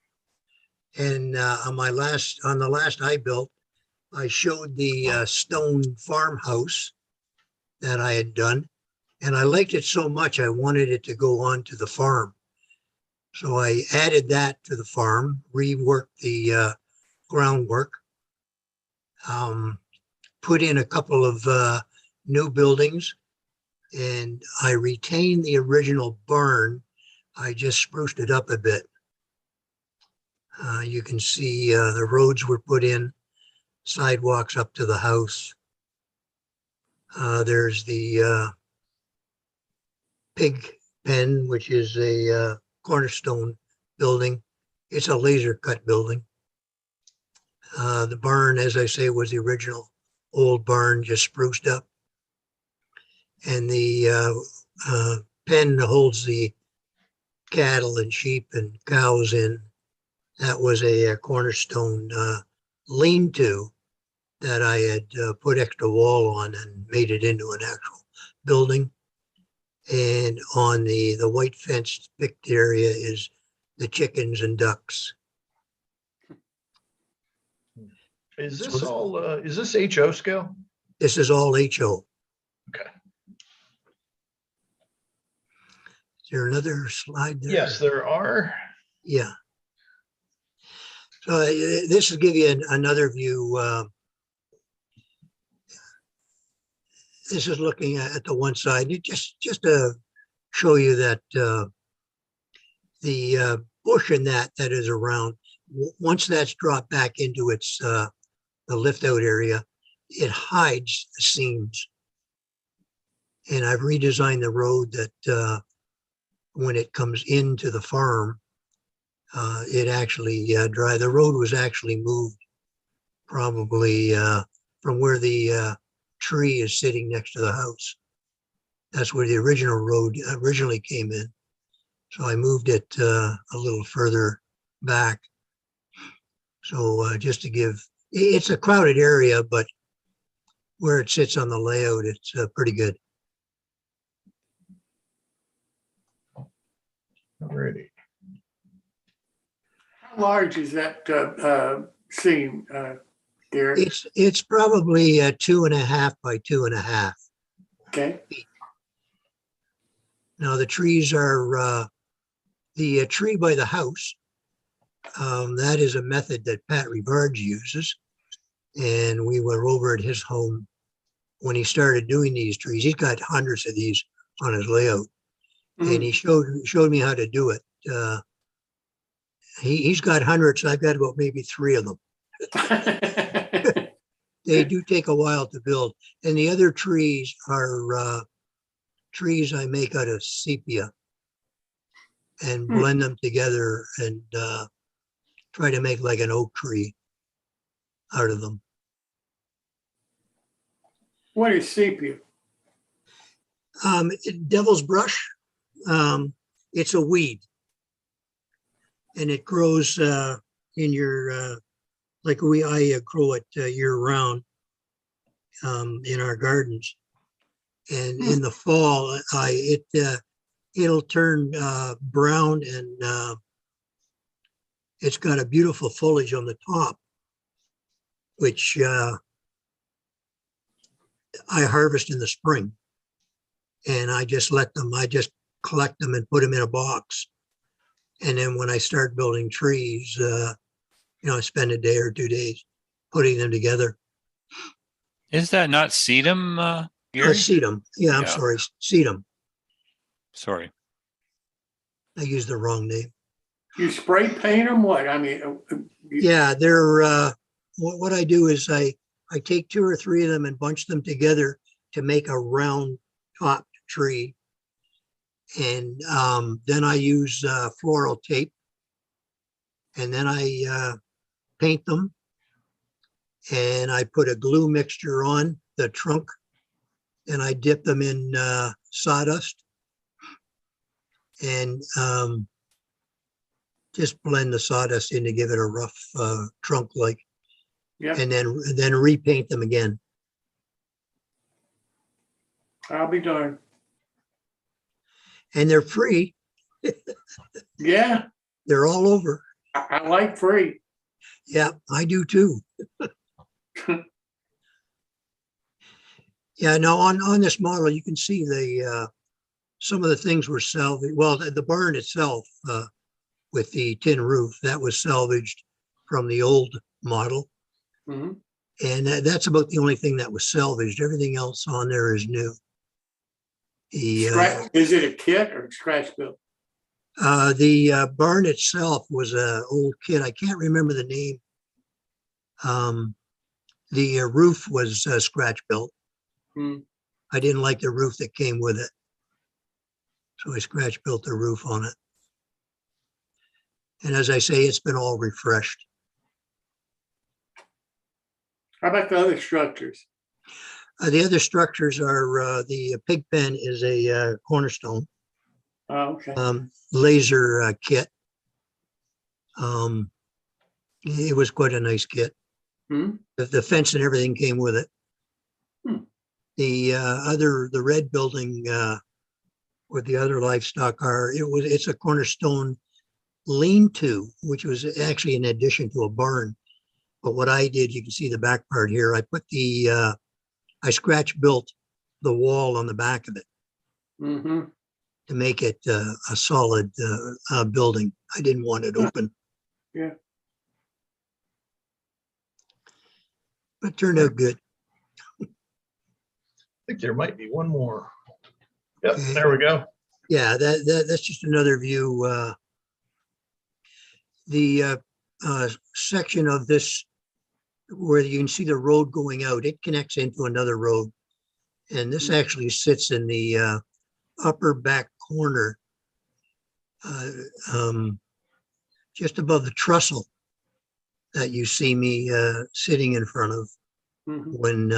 [SPEAKER 16] And on the last I built, I showed the stone farmhouse that I had done. And I liked it so much, I wanted it to go on to the farm. So I added that to the farm, reworked the groundwork, put in a couple of new buildings, and I retained the original barn. I just spruced it up a bit. You can see the roads were put in, sidewalks up to the house. There's the pig pen, which is a cornerstone building. It's a laser cut building. The barn, as I say, was the original old barn, just spruced up. And the pen holds the cattle and sheep and cows in. That was a cornerstone lean-to that I had put extra wall on and made it into an actual building. And on the white fenced picked area is the chickens and ducks.
[SPEAKER 8] Is this all, is this HO scale?
[SPEAKER 16] This is all HO.
[SPEAKER 8] Okay.
[SPEAKER 16] Is there another slide there?
[SPEAKER 8] Yes, there are.
[SPEAKER 16] Yeah. So this will give you another view. This is looking at the one side, just to show you that the bush in that is around, once that's dropped back into its the lift out area, it hides the seams. And I've redesigned the road that when it comes into the farm, it actually the road was actually moved probably from where the tree is sitting next to the house. That's where the original road originally came in. So I moved it a little further back. So just to give, it's a crowded area, but where it sits on the layout, it's pretty good.
[SPEAKER 8] Alrighty.
[SPEAKER 2] How large is that seam, Gary?
[SPEAKER 16] It's probably 2.5 by 2.5.
[SPEAKER 2] Okay.
[SPEAKER 16] Now the trees are the tree by the house. That is a method that Pat Rivard uses, and we were over at his home when he started doing these trees. He's got hundreds of these on his layout, and he showed me how to do it. He's got hundreds. I've got about maybe 3 of them. They do take a while to build, and the other trees are trees I make out of sepia and blend them together and try to make like an oak tree out of them.
[SPEAKER 2] What is sepia?
[SPEAKER 16] Devil's brush. It's a weed, and it grows in your like I grow it year round in our gardens. And in the fall, it'll turn brown, and it's got a beautiful foliage on the top, which I harvest in the spring. And I just collect them and put them in a box. And then when I start building trees, I spend a day or 2 days putting them together.
[SPEAKER 5] Is that not sedum, Gary?
[SPEAKER 16] Sedum. Yeah, I'm
[SPEAKER 5] Yeah.
[SPEAKER 16] sorry. Sedum.
[SPEAKER 5] Sorry.
[SPEAKER 16] I used the wrong name.
[SPEAKER 2] You spray paint them? What? I mean,
[SPEAKER 16] Yeah, they're, what I do is I take 2 or 3 of them and bunch them together to make a round top tree. And then I use floral tape, and then I paint them, and I put a glue mixture on the trunk, and I dip them in sawdust, and just blend the sawdust in to give it a rough trunk like,
[SPEAKER 2] yeah,
[SPEAKER 16] and then repaint them again.
[SPEAKER 2] I'll be darned.
[SPEAKER 16] And they're free.
[SPEAKER 2] Yeah,
[SPEAKER 16] They're all over.
[SPEAKER 2] I like free.
[SPEAKER 16] Yeah, I do too. Yeah, now on this model, you can see the some of the things were salvaged. Well, the barn itself with the tin roof, that was salvaged from the old model.
[SPEAKER 2] Mm-hmm.
[SPEAKER 16] And that's about the only thing that was salvaged. Everything else on there is new.
[SPEAKER 2] Is it a kit or scratch built?
[SPEAKER 16] The barn itself was an old kit. I can't remember the name. The roof was scratch built.
[SPEAKER 2] Hmm.
[SPEAKER 16] I didn't like the roof that came with it, so I scratch built the roof on it. And as I say, it's been all refreshed.
[SPEAKER 2] How about the other structures?
[SPEAKER 16] The other structures are the pig pen is a cornerstone.
[SPEAKER 2] Oh, okay.
[SPEAKER 16] Laser kit. It was quite a nice kit.
[SPEAKER 2] Hmm.
[SPEAKER 16] The fence and everything came with it.
[SPEAKER 2] Hmm.
[SPEAKER 16] The red building where the other livestock are, it's a cornerstone lean-to, which was actually an addition to a barn. But what I did, you can see the back part here. I put I scratch built the wall on the back of it.
[SPEAKER 2] Mm-hmm.
[SPEAKER 16] To make it a solid building. I didn't want it open.
[SPEAKER 2] Yeah.
[SPEAKER 16] But it turned out good.
[SPEAKER 8] I think there might be one more. Yep, there we go.
[SPEAKER 16] Yeah, that's just another view. The section of this where you can see the road going out, it connects into another road. And this actually sits in the upper back corner, just above the trestle that you see me sitting in front of when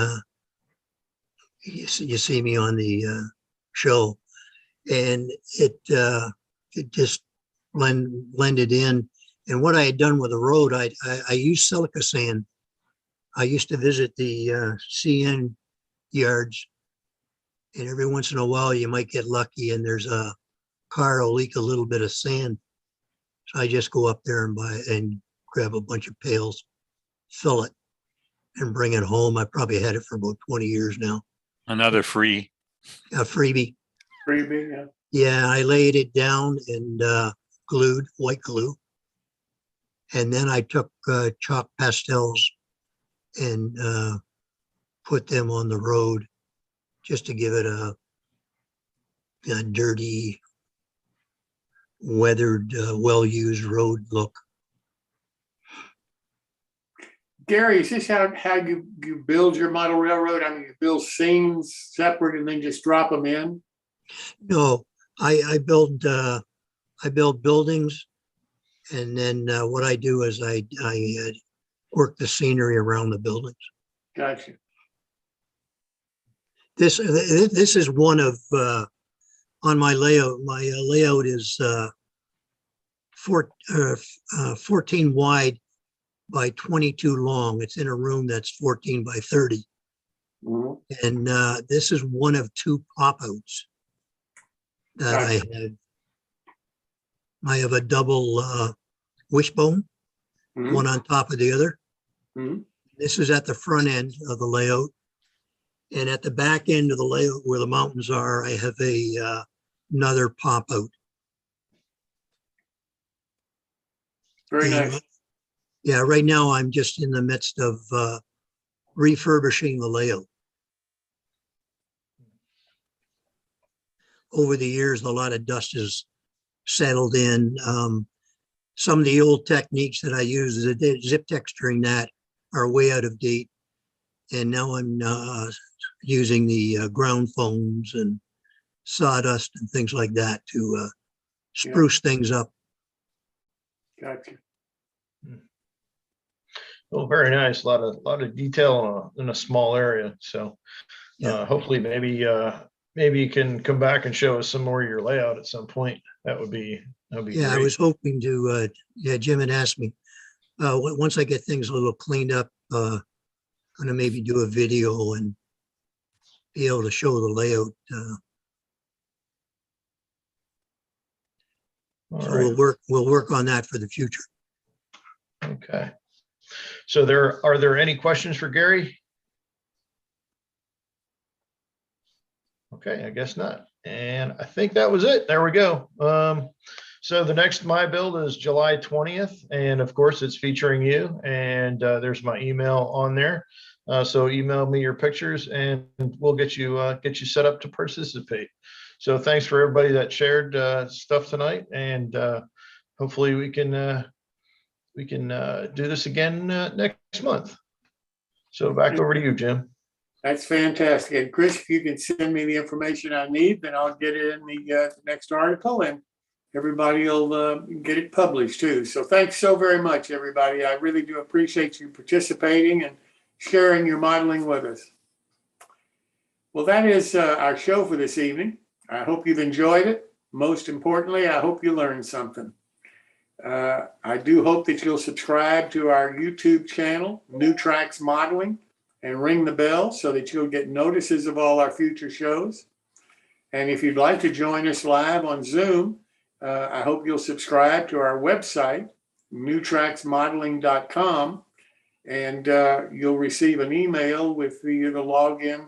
[SPEAKER 16] you see me on the show. And it just blended in. And what I had done with the road, I used silica sand. I used to visit the CN yards, and every once in a while you might get lucky and there's a car will leak a little bit of sand. So I just go up there and grab a bunch of pails, fill it, and bring it home. I probably had it for about 20 years now.
[SPEAKER 5] Another free.
[SPEAKER 16] A freebie.
[SPEAKER 2] Freebie, yeah.
[SPEAKER 16] Yeah, I laid it down and glued, white glue. And then I took chalk pastels and put them on the road just to give it a dirty, weathered, well-used road look.
[SPEAKER 2] Gary, is this how you build your model railroad? I mean, you build scenes separate and then just drop them in?
[SPEAKER 16] No, I build buildings, and then what I do is I work the scenery around the buildings.
[SPEAKER 2] Gotcha.
[SPEAKER 16] This is one of on my layout. My layout is 14 wide by 22 long. It's in a room that's 14 by 30.
[SPEAKER 2] Mm-hmm.
[SPEAKER 16] And this is one of 2 pop outs. that
[SPEAKER 2] Gotcha.
[SPEAKER 16] I have a double wishbone,
[SPEAKER 2] Mhm.
[SPEAKER 16] one on top of the other.
[SPEAKER 2] Mhm.
[SPEAKER 16] This is at the front end of the layout. And at the back end of the layout where the mountains are, I have another pop out.
[SPEAKER 2] Very
[SPEAKER 16] And,
[SPEAKER 2] nice.
[SPEAKER 16] yeah, right now I'm just in the midst of refurbishing the layout. Over the years, a lot of dust has settled in. Some of the old techniques that I use, the zip texturing that, are way out of date. And now I'm using the ground foams and sawdust and things like that to spruce things up.
[SPEAKER 2] Gotcha.
[SPEAKER 8] Well, very nice. A lot of detail in a small area. So hopefully maybe you can come back and show us some more of your layout at some point. That'd be
[SPEAKER 16] Yeah,
[SPEAKER 8] great.
[SPEAKER 16] I was hoping to, Jim had asked me, once I get things a little cleaned up, I'm gonna maybe do a video and be able to show the layout.
[SPEAKER 8] All
[SPEAKER 16] So
[SPEAKER 8] right.
[SPEAKER 16] we'll work on that for the future.
[SPEAKER 8] Okay. So are there any questions for Gary? Okay, I guess not. And I think that was it. There we go. So the next My Build is July 20th. And of course it's featuring you, and there's my email on there. So email me your pictures and we'll get you set up to participate. So thanks for everybody that shared stuff tonight, and hopefully we can do this again next month. So back over to you, Jim.
[SPEAKER 2] That's fantastic. And Chris, if you can send me the information I need, then I'll get it in the next article, and everybody will get it published too. So thanks so very much, everybody. I really do appreciate you participating and sharing your modeling with us. Well, that is our show for this evening. I hope you've enjoyed it. Most importantly, I hope you learned something. I do hope that you'll subscribe to our YouTube channel, New Tracks Modeling, and ring the bell so that you'll get notices of all our future shows. And if you'd like to join us live on Zoom, I hope you'll subscribe to our website, newtracksmodeling.com, and you'll receive an email with the login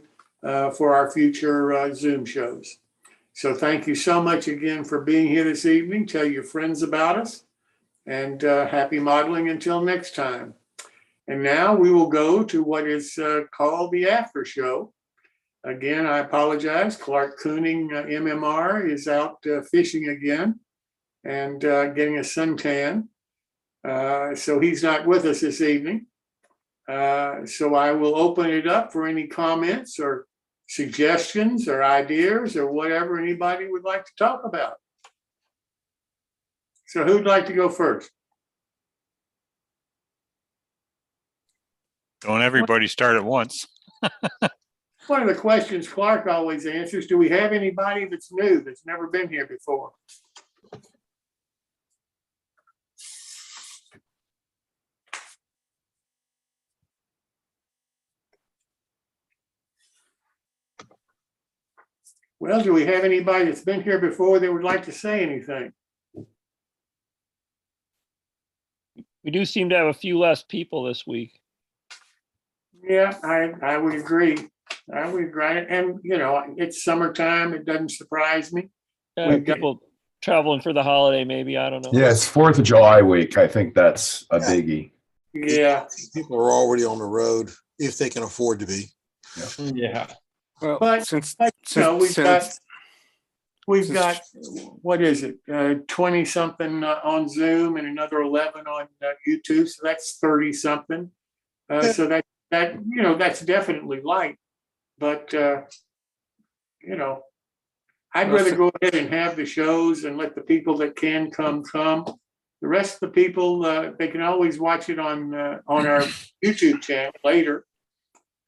[SPEAKER 2] for our future Zoom shows. So thank you so much again for being here this evening. Tell your friends about us, and happy modeling until next time. And now we will go to what is called the after show. Again, I apologize. Clark Kooning, MMR, is out fishing again and getting a suntan. So he's not with us this evening. So I will open it up for any comments or suggestions or ideas or whatever anybody would like to talk about. So who'd like to go first?
[SPEAKER 5] Don't everybody start at once.
[SPEAKER 2] One of the questions Clark always answers, do we have anybody that's new, that's never been here before? Well, do we have anybody that's been here before that would like to say anything?
[SPEAKER 19] We do seem to have a few less people this week.
[SPEAKER 2] Yeah, I would agree. I would agree. And, you know, it's summertime. It doesn't surprise me. We've got
[SPEAKER 19] People traveling for the holiday, maybe. I don't know.
[SPEAKER 20] Yeah, it's 4th of July week. I think that's a biggie.
[SPEAKER 2] Yeah.
[SPEAKER 12] People are already on the road if they can afford to be.
[SPEAKER 10] Yeah. Well,
[SPEAKER 2] But you know, we've got what is it, 20 something on Zoom and another 11 on YouTube, so that's 30 something. So that you know, that's definitely light. But you know, I'd rather go ahead and have the shows and let the people that can come. The rest of the people, they can always watch it on our YouTube channel later.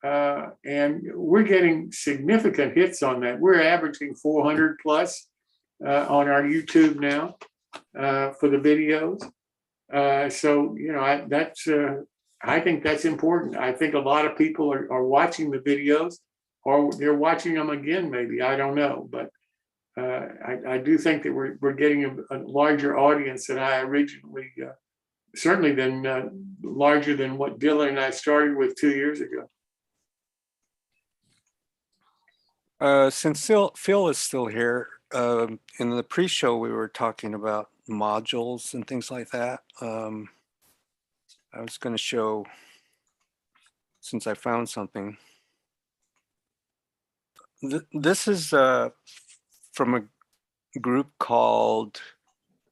[SPEAKER 2] And we're getting significant hits on that. We're averaging 400 plus on our YouTube now for the videos. So, you know, I think that's important. I think a lot of people are watching the videos, or they're watching them again, maybe. I don't know. But I do think that we're getting a larger audience than I originally, certainly than larger than what Dylan and I started with 2 years ago.
[SPEAKER 21] Since Phil is still here, in the pre-show we were talking about modules and things like that. I was going to show, since I found something. This is from a group called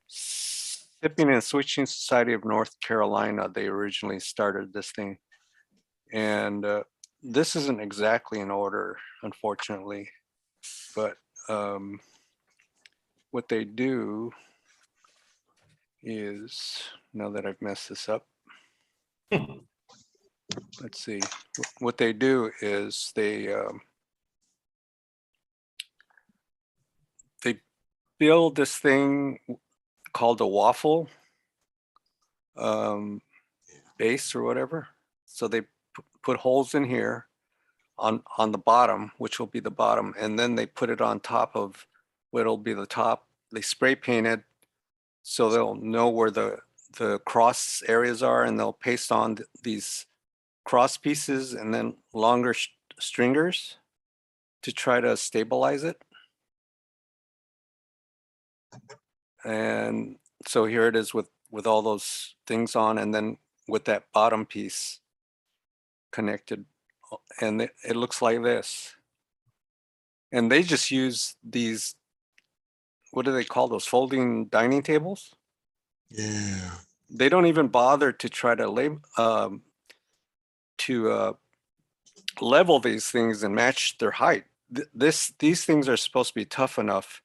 [SPEAKER 21] Shipping and Switching Society of North Carolina. They originally started this thing. And this isn't exactly in order, unfortunately, but what they do is, now that I've messed this up, let's see, what they do is they build this thing called a waffle base or whatever. So they put holes in here on the bottom, which will be the bottom, and then they put it on top of what'll be the top. They spray paint it so they'll know where the cross areas are, and they'll paste on these cross pieces and then longer stringers to try to stabilize it. And so here it is with all those things on, and then with that bottom piece connected, and it looks like this. And they just use these, what do they call those, folding dining tables?
[SPEAKER 12] Yeah.
[SPEAKER 21] They don't even bother to try to level these things and match their height. These things are supposed to be tough enough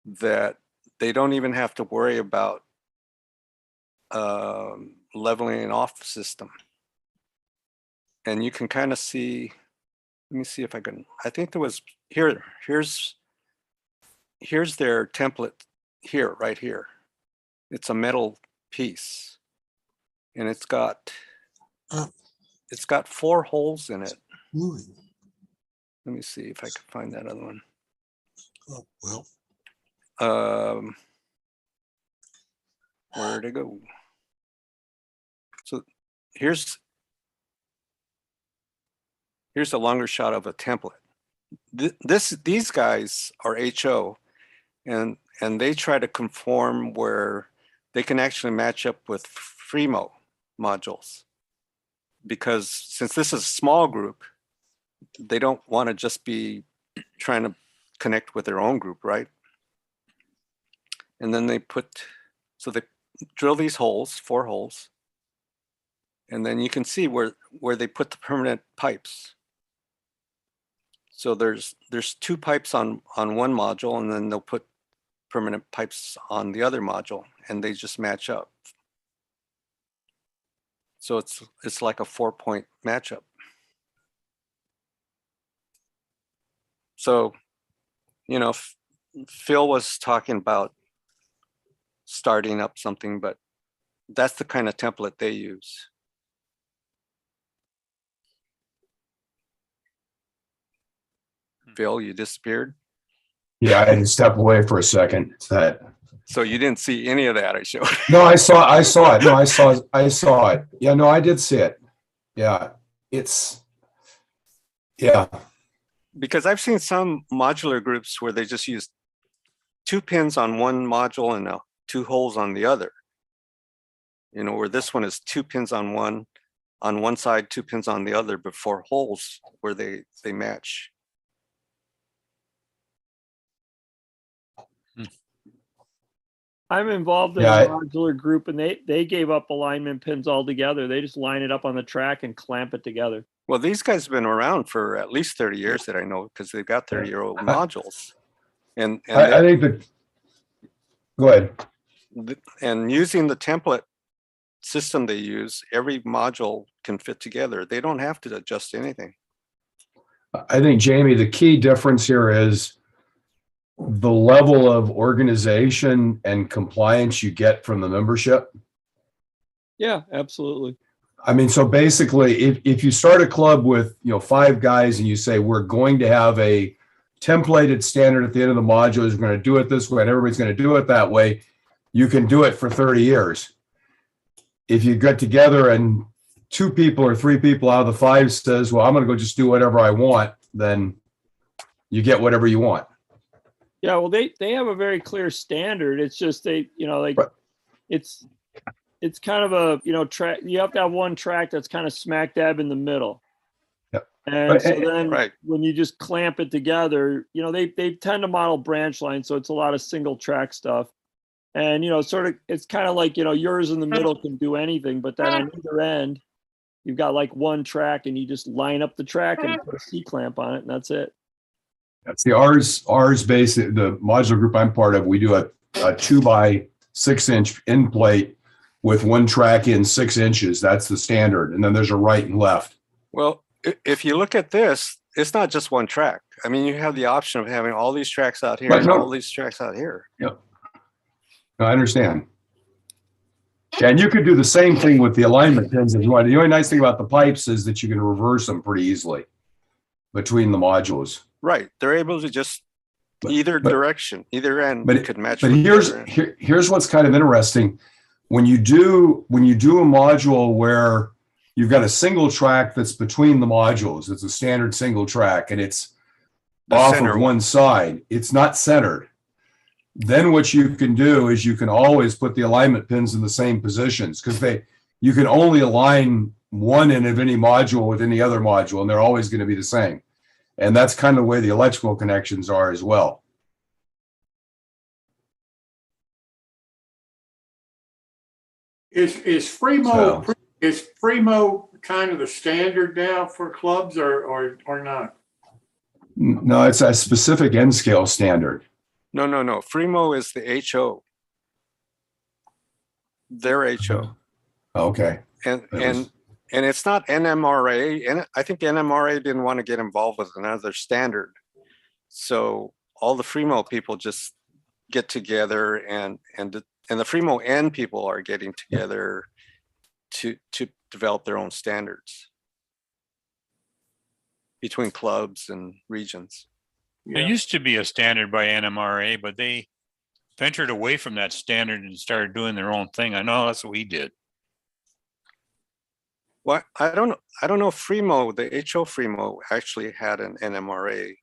[SPEAKER 21] that they don't even have to worry about leveling off the system. And you can kind of see, let me see if I can, I think there was, here's their template here, right here. It's a metal piece, and it's got 4 holes in it.
[SPEAKER 12] Moving.
[SPEAKER 21] Let me see if I can find that other one.
[SPEAKER 12] Oh, well.
[SPEAKER 21] Where'd it go? So here's a longer shot of a template. These guys are HO, and they try to conform where they can actually match up with Fremo modules, because since this is a small group, they don't want to just be trying to connect with their own group, right? And then they so they drill these holes, 4 holes, and then you can see where they put the permanent pipes. So there's 2 pipes on one module, and then they'll put permanent pipes on the other module, and they just match up. So it's like a 4-point matchup. So, you know, Phil was talking about starting up something, but that's the kind of template they use. Phil, you disappeared?
[SPEAKER 20] Yeah, I had to step away for a second.
[SPEAKER 21] So you didn't see any of that I showed?
[SPEAKER 20] No, I saw it. No, I saw it. Yeah, no, I did see it. Yeah, yeah.
[SPEAKER 21] Because I've seen some modular groups where they just use 2 pins on one module and 2 holes on the other. You know, where this one is 2 pins on one side, 2 pins on the other, but 4 holes where they match.
[SPEAKER 19] I'm involved in a modular group, and they gave up alignment pins altogether. They just line it up on the track and clamp it together.
[SPEAKER 21] Well, these guys have been around for at least 30 years that I know, because they've got 30-year-old modules. And
[SPEAKER 20] I think that, go ahead.
[SPEAKER 21] And using the template system they use, every module can fit together. They don't have to adjust anything.
[SPEAKER 20] I think, Jamie, the key difference here is the level of organization and compliance you get from the membership.
[SPEAKER 19] Yeah, absolutely.
[SPEAKER 20] I mean, so basically, if you start a club with 5 guys and you say we're going to have a templated standard at the end of the module is we're going to do it this way and everybody's going to do it that way, you can do it for 30 years. If you get together and 2 people or 3 people out of the 5 says, well, I'm going to go just do whatever I want, then you get whatever you want.
[SPEAKER 19] Yeah, well, they have a very clear standard. It's just they, you know, like it's kind of a, track. You have to have one track that's kind of smack dab in the middle.
[SPEAKER 20] Yep.
[SPEAKER 19] And so then when you just clamp it together, they tend to model branch lines, so it's a lot of single track stuff. And sort of, it's kind of like yours in the middle can do anything, but then on either end, you've got like one track, and you just line up the track and put a C clamp on it, and that's it.
[SPEAKER 20] That's the ours basic, the modular group I'm part of, we do a 2 by 6 inch end plate with one track in 6 inches. That's the standard. And then there's a right and left.
[SPEAKER 21] Well, if you look at this, it's not just one track. I mean, you have the option of having all these tracks out here and all these tracks out here.
[SPEAKER 20] Yep. No, I understand. Yeah, and you could do the same thing with the alignment pins if you want. The only nice thing about the pipes is that you can reverse them pretty easily between the modules.
[SPEAKER 21] Right. They're able to just either direction, either end could match.
[SPEAKER 20] But here's what's kind of interesting. When you do a module where you've got a single track that's between the modules, it's a standard single track, and it's off of one side, it's not centered. Then what you can do is you can always put the alignment pins in the same positions, because you can only align one end of any module with any other module, and they're always going to be the same. And that's kind of the way the electrical connections are as well.
[SPEAKER 2] Is Fremo kind of the standard now for clubs or not?
[SPEAKER 20] No, it's a specific N scale standard.
[SPEAKER 21] No. Fremo is the HO. Their HO.
[SPEAKER 20] Okay.
[SPEAKER 21] And it's not NMRA, and I think NMRA didn't want to get involved with another standard. So all the Fremo people just get together, and the Fremo N people are getting together to develop their own standards between clubs and regions.
[SPEAKER 5] There used to be a standard by NMRA, but they ventured away from that standard and started doing their own thing. I know that's what we did.
[SPEAKER 21] Well, I don't know if Fremo, the HO Fremo actually had an NMRA,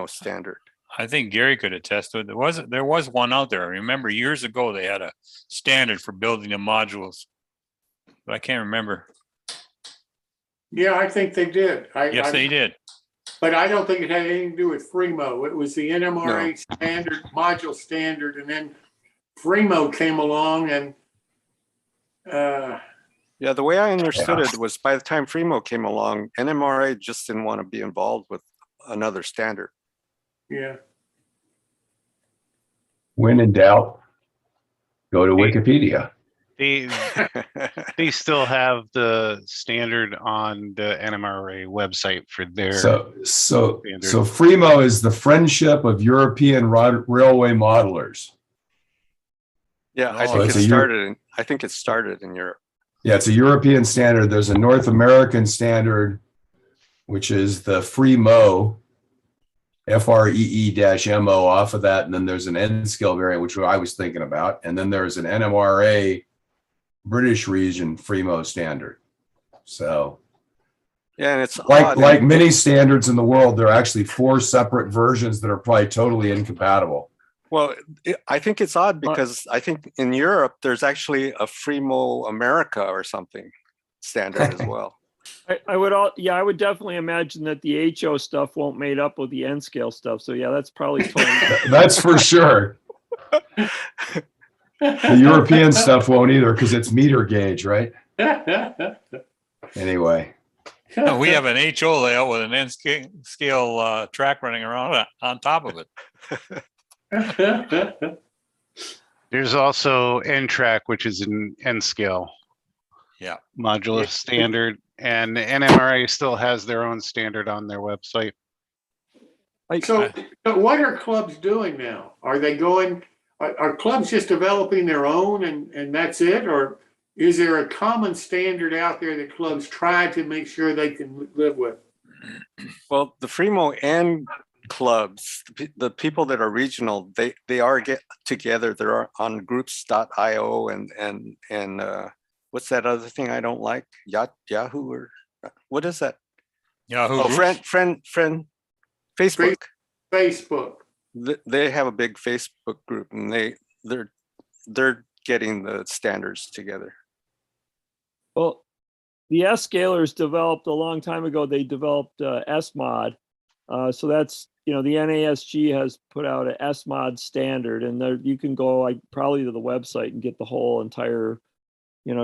[SPEAKER 21] standard.
[SPEAKER 5] I think Gary could attest to it. There was one out there. I remember years ago they had a standard for building the modules, but I can't remember.
[SPEAKER 2] Yeah, I think they did.
[SPEAKER 5] They did.
[SPEAKER 2] But I don't think it had anything to do with Fremo. It was the NMRA standard, module standard, and then Fremo came along and
[SPEAKER 21] yeah, the way I understood it was by the time Fremo came along, NMRA just didn't want to be involved with another standard.
[SPEAKER 2] Yeah.
[SPEAKER 20] When in doubt, go to Wikipedia.
[SPEAKER 10] They still have the standard on the NMRA website for their
[SPEAKER 20] So
[SPEAKER 10] standard.
[SPEAKER 20] Fremo is the Friendship of European Railway Modelers.
[SPEAKER 21] Yeah, I think it started in Europe.
[SPEAKER 20] Yeah, it's a European standard. There's a North American standard, which is the Fremo, FREE-MO off of that. And then there's an N scale variant, which I was thinking about. And then there's an NMRA British region Fremo standard. So
[SPEAKER 21] yeah, and it's
[SPEAKER 20] like many standards in the world, there are actually 4 separate versions that are probably totally incompatible.
[SPEAKER 21] Well, I think it's odd because I think in Europe, there's actually a Fremo America or something standard as well.
[SPEAKER 19] I would definitely imagine that the HO stuff won't mate up with the N scale stuff. So yeah, that's probably totally
[SPEAKER 20] That's for sure. The European stuff won't either because it's meter gauge, right? Anyway.
[SPEAKER 5] No, we have an HO layout with an N scale track running around on top of it.
[SPEAKER 10] There's also N-Track, which is an N-scale modular standard, and NMRA still has their own standard on their website.
[SPEAKER 2] So what are clubs doing now? Are they going, are clubs just developing their own and that's it? Or is there a common standard out there that clubs try to make sure they can live with?
[SPEAKER 21] Well, the Fremo and clubs, the people that are regional, they are get together. They're on groups.io and what's that other thing I don't like? Yahoo or what is that?
[SPEAKER 5] Yahoo.
[SPEAKER 21] Oh, friend, Facebook.
[SPEAKER 2] Facebook.
[SPEAKER 21] They have a big Facebook group, and they're getting the standards together.
[SPEAKER 19] Well, the S scalers developed a long time ago. They developed SMOD. So that's, the NASG has put out an SMOD standard, and there you can go probably to the website and get the whole entire,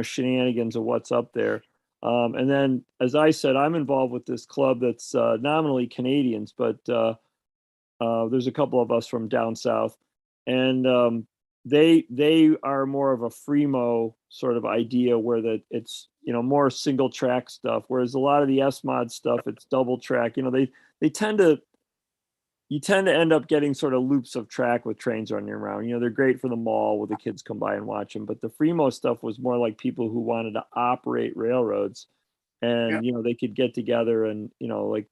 [SPEAKER 19] shenanigans of what's up there. And then, as I said, I'm involved with this club that's nominally Canadians, but there's a couple of us from down south, and they are more of a Fremo sort of idea where that it's more single track stuff, whereas a lot of the SMOD stuff, it's double track. They tend to end up getting sort of loops of track with trains running around. They're great for the mall where the kids come by and watch them, but the Fremo stuff was more like people who wanted to operate railroads, and they could get together and like,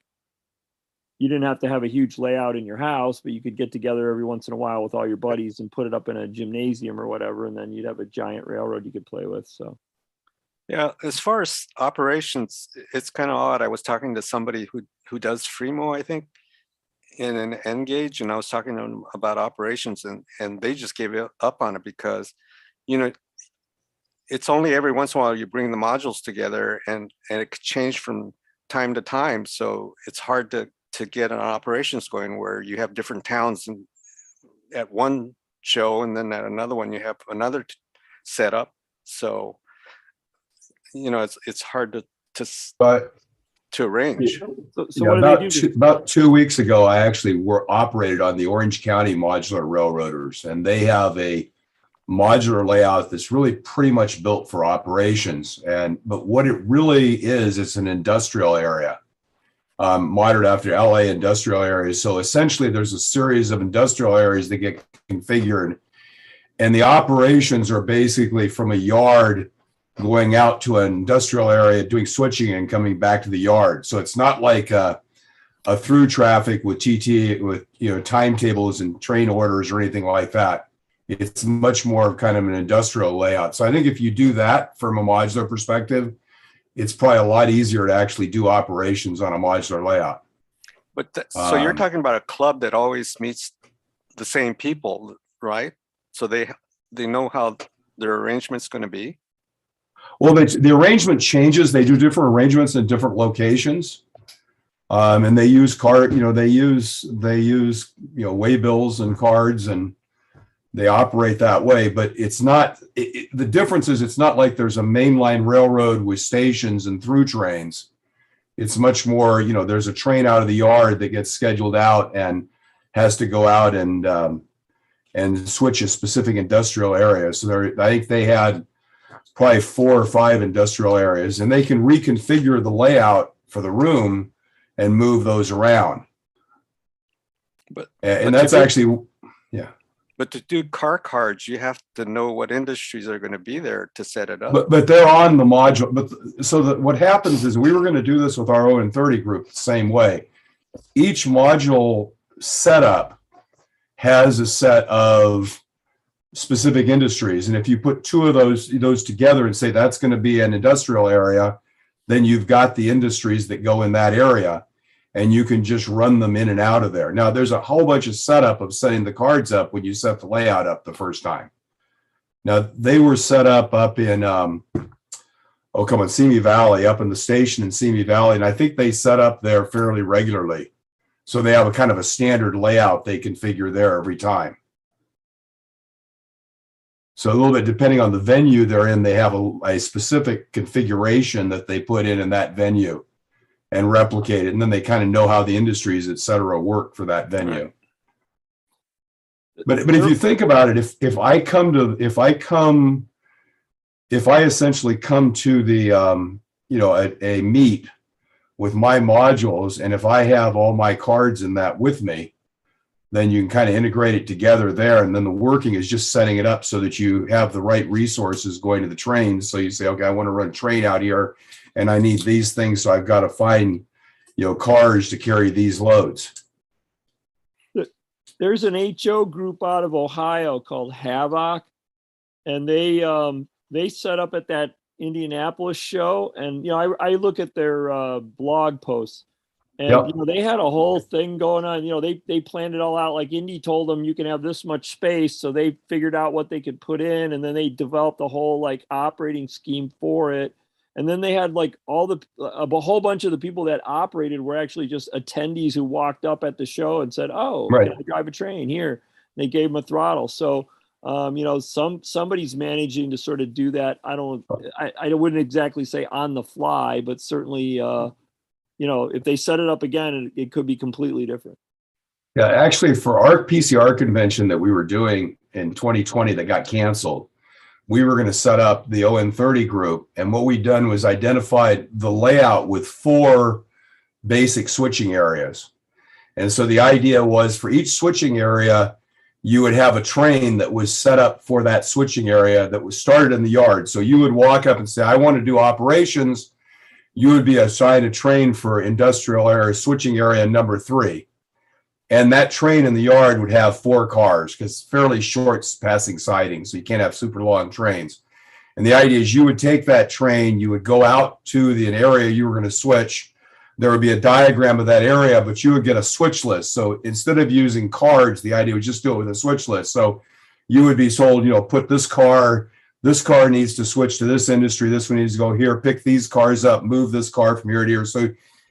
[SPEAKER 19] you didn't have to have a huge layout in your house, but you could get together every once in a while with all your buddies and put it up in a gymnasium or whatever, and then you'd have a giant railroad you could play with. So,
[SPEAKER 21] yeah, as far as operations, it's kind of odd. I was talking to somebody who does Fremo, I think, in an N-gauge, and I was talking to them about operations, and they just gave up on it because, it's only every once in a while you bring the modules together, and it could change from time to time. So it's hard to get an operations going where you have different towns, and at one show, and then at another one you have another setup. So it's hard to arrange.
[SPEAKER 19] So
[SPEAKER 20] Yeah,
[SPEAKER 19] what do they do?
[SPEAKER 20] about 2 weeks ago, I actually operated on the Orange County Modular Railroaders, and they have a modular layout that's really pretty much built for operations. But what it really is, it's an industrial area. Modeled after LA industrial areas. So essentially there's a series of industrial areas that get configured, and the operations are basically from a yard going out to an industrial area, doing switching and coming back to the yard. So it's not like a through traffic with TT with timetables and train orders or anything like that. It's much more of kind of an industrial layout. So I think if you do that from a modular perspective, it's probably a lot easier to actually do operations on a modular layout.
[SPEAKER 21] But so you're talking about a club that always meets the same people, right? So they know how their arrangement's going to be.
[SPEAKER 20] Well, the arrangement changes. They do different arrangements in different locations, and they use they use waybills and cards, and they operate that way. But it's not. The difference is it's not like there's a mainline railroad with stations and through trains. It's much more. There's a train out of the yard that gets scheduled out and has to go out and switch a specific industrial area. So I think they had probably 4 or 5 industrial areas, and they can reconfigure the layout for the room and move those around. But that's actually, yeah.
[SPEAKER 21] But to do car cards, you have to know what industries are going to be there to set it up.
[SPEAKER 20] But they're on the module. But so what happens is we were going to do this with our ON30 group the same way. Each module setup has a set of specific industries, and if you put 2 of those together and say that's going to be an industrial area, then you've got the industries that go in that area, and you can just run them in and out of there. Now there's a whole bunch of setup of setting the cards up when you set the layout up the first time. Now they were set up in Simi Valley, up in the station in Simi Valley, and I think they set up there fairly regularly, so they have a kind of a standard layout they configure there every time. So a little bit depending on the venue they're in, they have a specific configuration that they put in that venue and replicate it. And then they kind of know how the industries, et cetera, work for that venue. But if you think about it, if I essentially come to the, a meet with my modules, and if I have all my cards in that with me, then you can kind of integrate it together there. And then the working is just setting it up so that you have the right resources going to the trains. So you say, okay, I want to run a train out here and I need these things. So I've got to find, cars to carry these loads.
[SPEAKER 19] There's an HO group out of Ohio called Havoc, and they set up at that Indianapolis show, and I look at their blog posts, and
[SPEAKER 20] Yep.
[SPEAKER 19] they had a whole thing going on. They planned it all out. Like Indy told them you can have this much space, so they figured out what they could put in, and then they developed a whole like operating scheme for it. And then they had like a whole bunch of the people that operated were actually just attendees who walked up at the show and said, "Oh,
[SPEAKER 20] Right.
[SPEAKER 19] can I drive a train here?" They gave them a throttle. So, somebody's managing to sort of do that. I wouldn't exactly say on the fly, but certainly, if they set it up again, it could be completely different.
[SPEAKER 20] Yeah, actually, for our PCR convention that we were doing in 2020 that got canceled, we were going to set up the ON30 group. And what we'd done was identified the layout with 4 basic switching areas. And so the idea was for each switching area, you would have a train that was set up for that switching area that was started in the yard. So you would walk up and say, I want to do operations. You would be assigned a train for industrial area, switching area number 3. And that train in the yard would have 4 cars because it's fairly short passing siding, so you can't have super long trains. And the idea is you would take that train, you would go out to an area you were going to switch. There would be a diagram of that area, but you would get a switch list. So instead of using cards, the idea was just do it with a switch list. So you would be told, put this car needs to switch to this industry, this one needs to go here, pick these cars up, move this car from here to here. So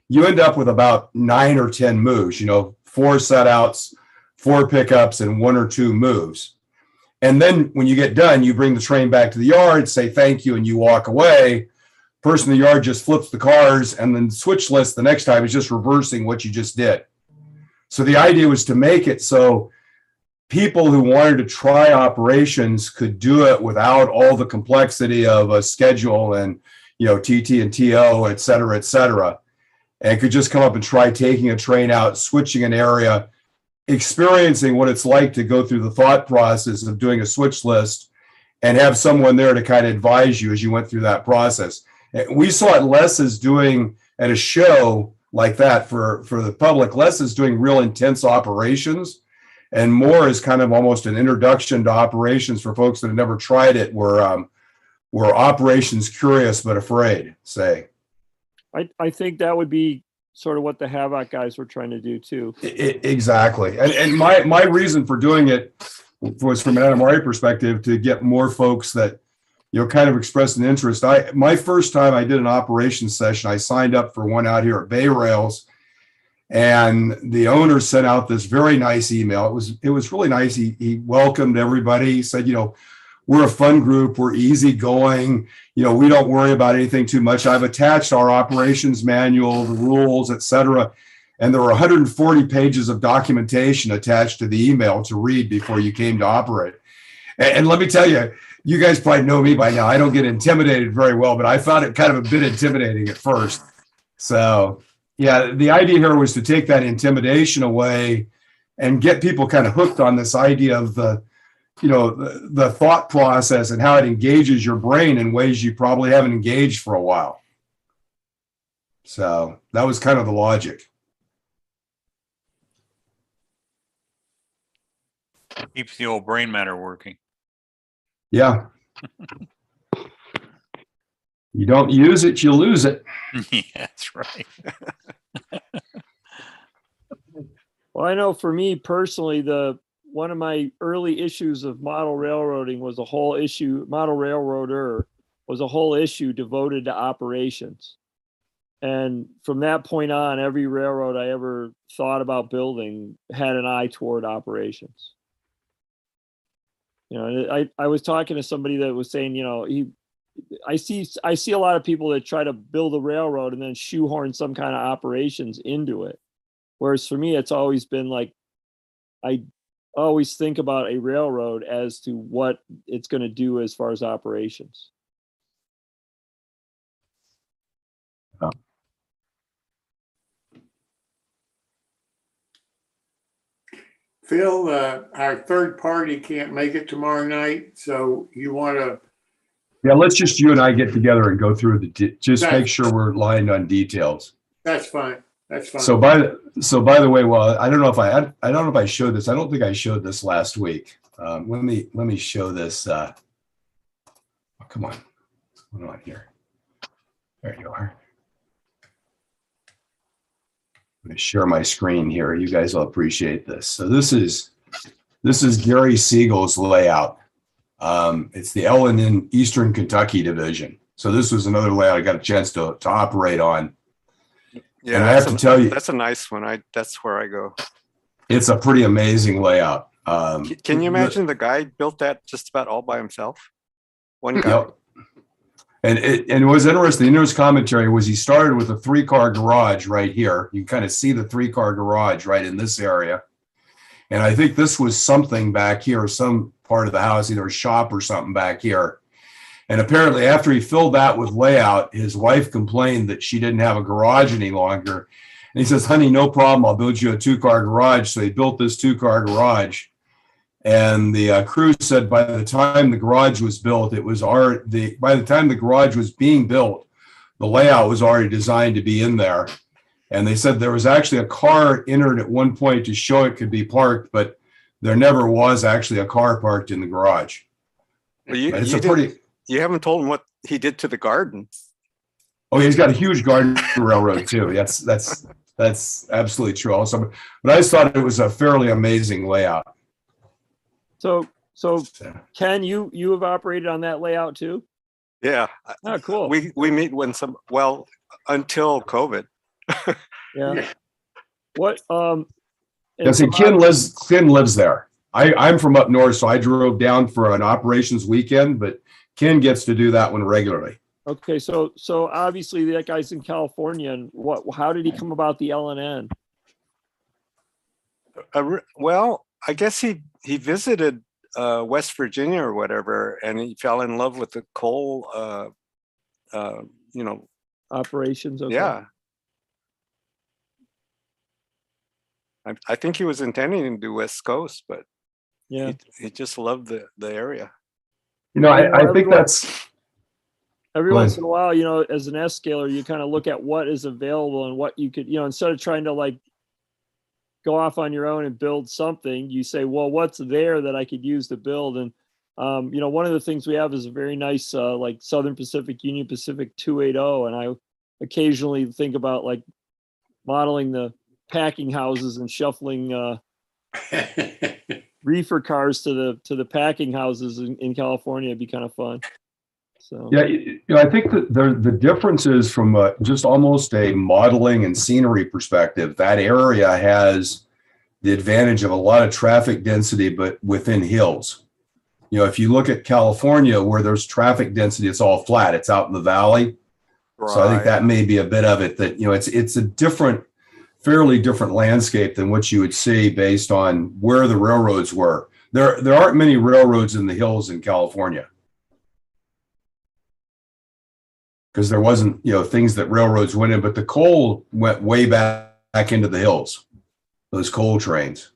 [SPEAKER 20] you end up with about 9 or 10 moves, 4 set outs, 4 pickups, and 1 or 2 moves. And then when you get done, you bring the train back to the yard, say thank you, and you walk away. Person in the yard just flips the cars, and then the switch list the next time is just reversing what you just did. So the idea was to make it so people who wanted to try operations could do it without all the complexity of a schedule and, TT and TO, et cetera, and could just come up and try taking a train out, switching an area, experiencing what it's like to go through the thought process of doing a switch list and have someone there to kind of advise you as you went through that process. We saw it less as doing at a show like that for the public, less as doing real intense operations and more as kind of almost an introduction to operations for folks that have never tried it, were operations curious but afraid, say.
[SPEAKER 19] I think that would be sort of what the Havoc guys were trying to do too.
[SPEAKER 20] Exactly. And my reason for doing it was from an NMRA perspective to get more folks that, kind of expressed an interest. My first time I did an operations session, I signed up for one out here at Bay Rails, and the owner sent out this very nice email. It was really nice. He welcomed everybody. He said, we're a fun group. We're easygoing. We don't worry about anything too much. I've attached our operations manual, the rules, et cetera. And there were 140 pages of documentation attached to the email to read before you came to operate. And let me tell you, you guys probably know me by now. I don't get intimidated very well, but I found it kind of a bit intimidating at first. So yeah, the idea here was to take that intimidation away and get people kind of hooked on this idea of the thought process and how it engages your brain in ways you probably haven't engaged for a while. So that was kind of the logic.
[SPEAKER 5] Keeps the old brain matter working.
[SPEAKER 20] Yeah. You don't use it, you lose it.
[SPEAKER 5] Yeah, that's right.
[SPEAKER 19] Well, I know for me personally, one of my early issues of model railroading was a whole issue, model railroader was a whole issue devoted to operations. And from that point on, every railroad I ever thought about building had an eye toward operations. I was talking to somebody that was saying, I see a lot of people that try to build a railroad and then shoehorn some kind of operations into it. Whereas for me, it's always been like, I always think about a railroad as to what it's going to do as far as operations.
[SPEAKER 2] Phil, our third party can't make it tomorrow night, so you want to?
[SPEAKER 20] Yeah, let's just you and I get together and go through just make sure we're lined on details.
[SPEAKER 2] That's fine. That's fine.
[SPEAKER 20] So by the way, well, I don't know if I showed this. I don't think I showed this last week. Let me show this. Oh, come on. What's going on here? There you are. I'm going to share my screen here. You guys will appreciate this. So this is Gary Siegel's layout. It's the Ellen Eastern Kentucky division. So this was another layout I got a chance to operate on.
[SPEAKER 21] Yeah,
[SPEAKER 20] and I have to tell you,
[SPEAKER 21] that's a nice one. That's where I go. It's
[SPEAKER 20] a pretty amazing layout.
[SPEAKER 21] Can you imagine the guy built that just about all by himself? One guy.
[SPEAKER 20] Yep. And it was interesting. In his commentary was he started with a 3-car garage right here. You can kind of see the 3-car garage right in this area. And I think this was something back here, some part of the house, either a shop or something back here. And apparently after he filled that with layout, his wife complained that she didn't have a garage any longer. And he says, honey, no problem. I'll build you a 2-car garage. So he built this 2-car garage. And the crew said by the time the garage was built, by the time the garage was being built, the layout was already designed to be in there. And they said there was actually a car entered at one point to show it could be parked, but there never was actually a car parked in the garage.
[SPEAKER 21] Well, you haven't told him what he did to the garden.
[SPEAKER 20] Oh, he's got a huge garden railroad too. That's absolutely true also. But I just thought it was a fairly amazing layout.
[SPEAKER 19] So Ken, you have operated on that layout too?
[SPEAKER 21] Yeah.
[SPEAKER 19] Oh, cool.
[SPEAKER 21] We meet when until COVID.
[SPEAKER 19] Yeah. What
[SPEAKER 20] see, Ken lives there. I'm from up north, so I drove down for an operations weekend, but Ken gets to do that one regularly.
[SPEAKER 19] Okay, so obviously that guy's in California, and how did he come about the LNN?
[SPEAKER 21] Well, I guess he visited West Virginia or whatever, and he fell in love with the coal,
[SPEAKER 19] operations. Okay.
[SPEAKER 21] Yeah. I think he was intending to do West Coast, but
[SPEAKER 19] yeah,
[SPEAKER 21] he just loved the area.
[SPEAKER 20] I think that's
[SPEAKER 19] every once in a while, as an S scaler, you kind of look at what is available and what you could, instead of trying to like go off on your own and build something, you say, well, what's there that I could use to build? And, one of the things we have is a very nice, like Southern Pacific, Union Pacific 280. And I occasionally think about like modeling the packing houses and shuffling reefer cars to the packing houses in California. It'd be kind of fun. So
[SPEAKER 20] yeah, I think that the difference is from just almost a modeling and scenery perspective. That area has the advantage of a lot of traffic density, but within hills. If you look at California where there's traffic density, it's all flat. It's out in the valley. Right. So I think that may be a bit of it that, it's a fairly different landscape than what you would see based on where the railroads were. There aren't many railroads in the hills in California. Because there wasn't, things that railroads went in, but the coal went way back into the hills, those coal trains.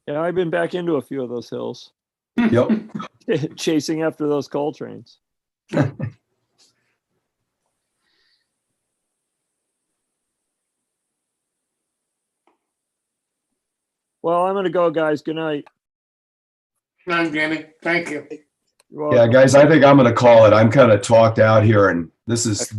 [SPEAKER 19] Yeah, I've been back into a few of those hills.
[SPEAKER 20] Yep.
[SPEAKER 19] Chasing after those coal trains. Well, I'm going to go, guys. Good night.
[SPEAKER 2] Good night, Jimmy. Thank you.
[SPEAKER 20] Yeah, guys, I think I'm going to call it. I'm kind of talked out here, and this is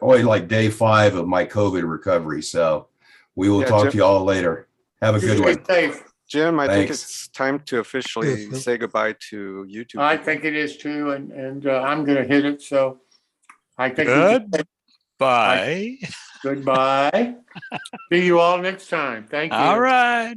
[SPEAKER 20] only like day 5 of my COVID recovery. So we will talk to you all later. Have a good one.
[SPEAKER 2] Safe.
[SPEAKER 21] Jim, I think it's time to officially say goodbye to YouTube.
[SPEAKER 2] I think it is too, and I'm going to hit it. So I think
[SPEAKER 5] goodbye.
[SPEAKER 2] Goodbye. See you all next time. Thank you.
[SPEAKER 5] All right.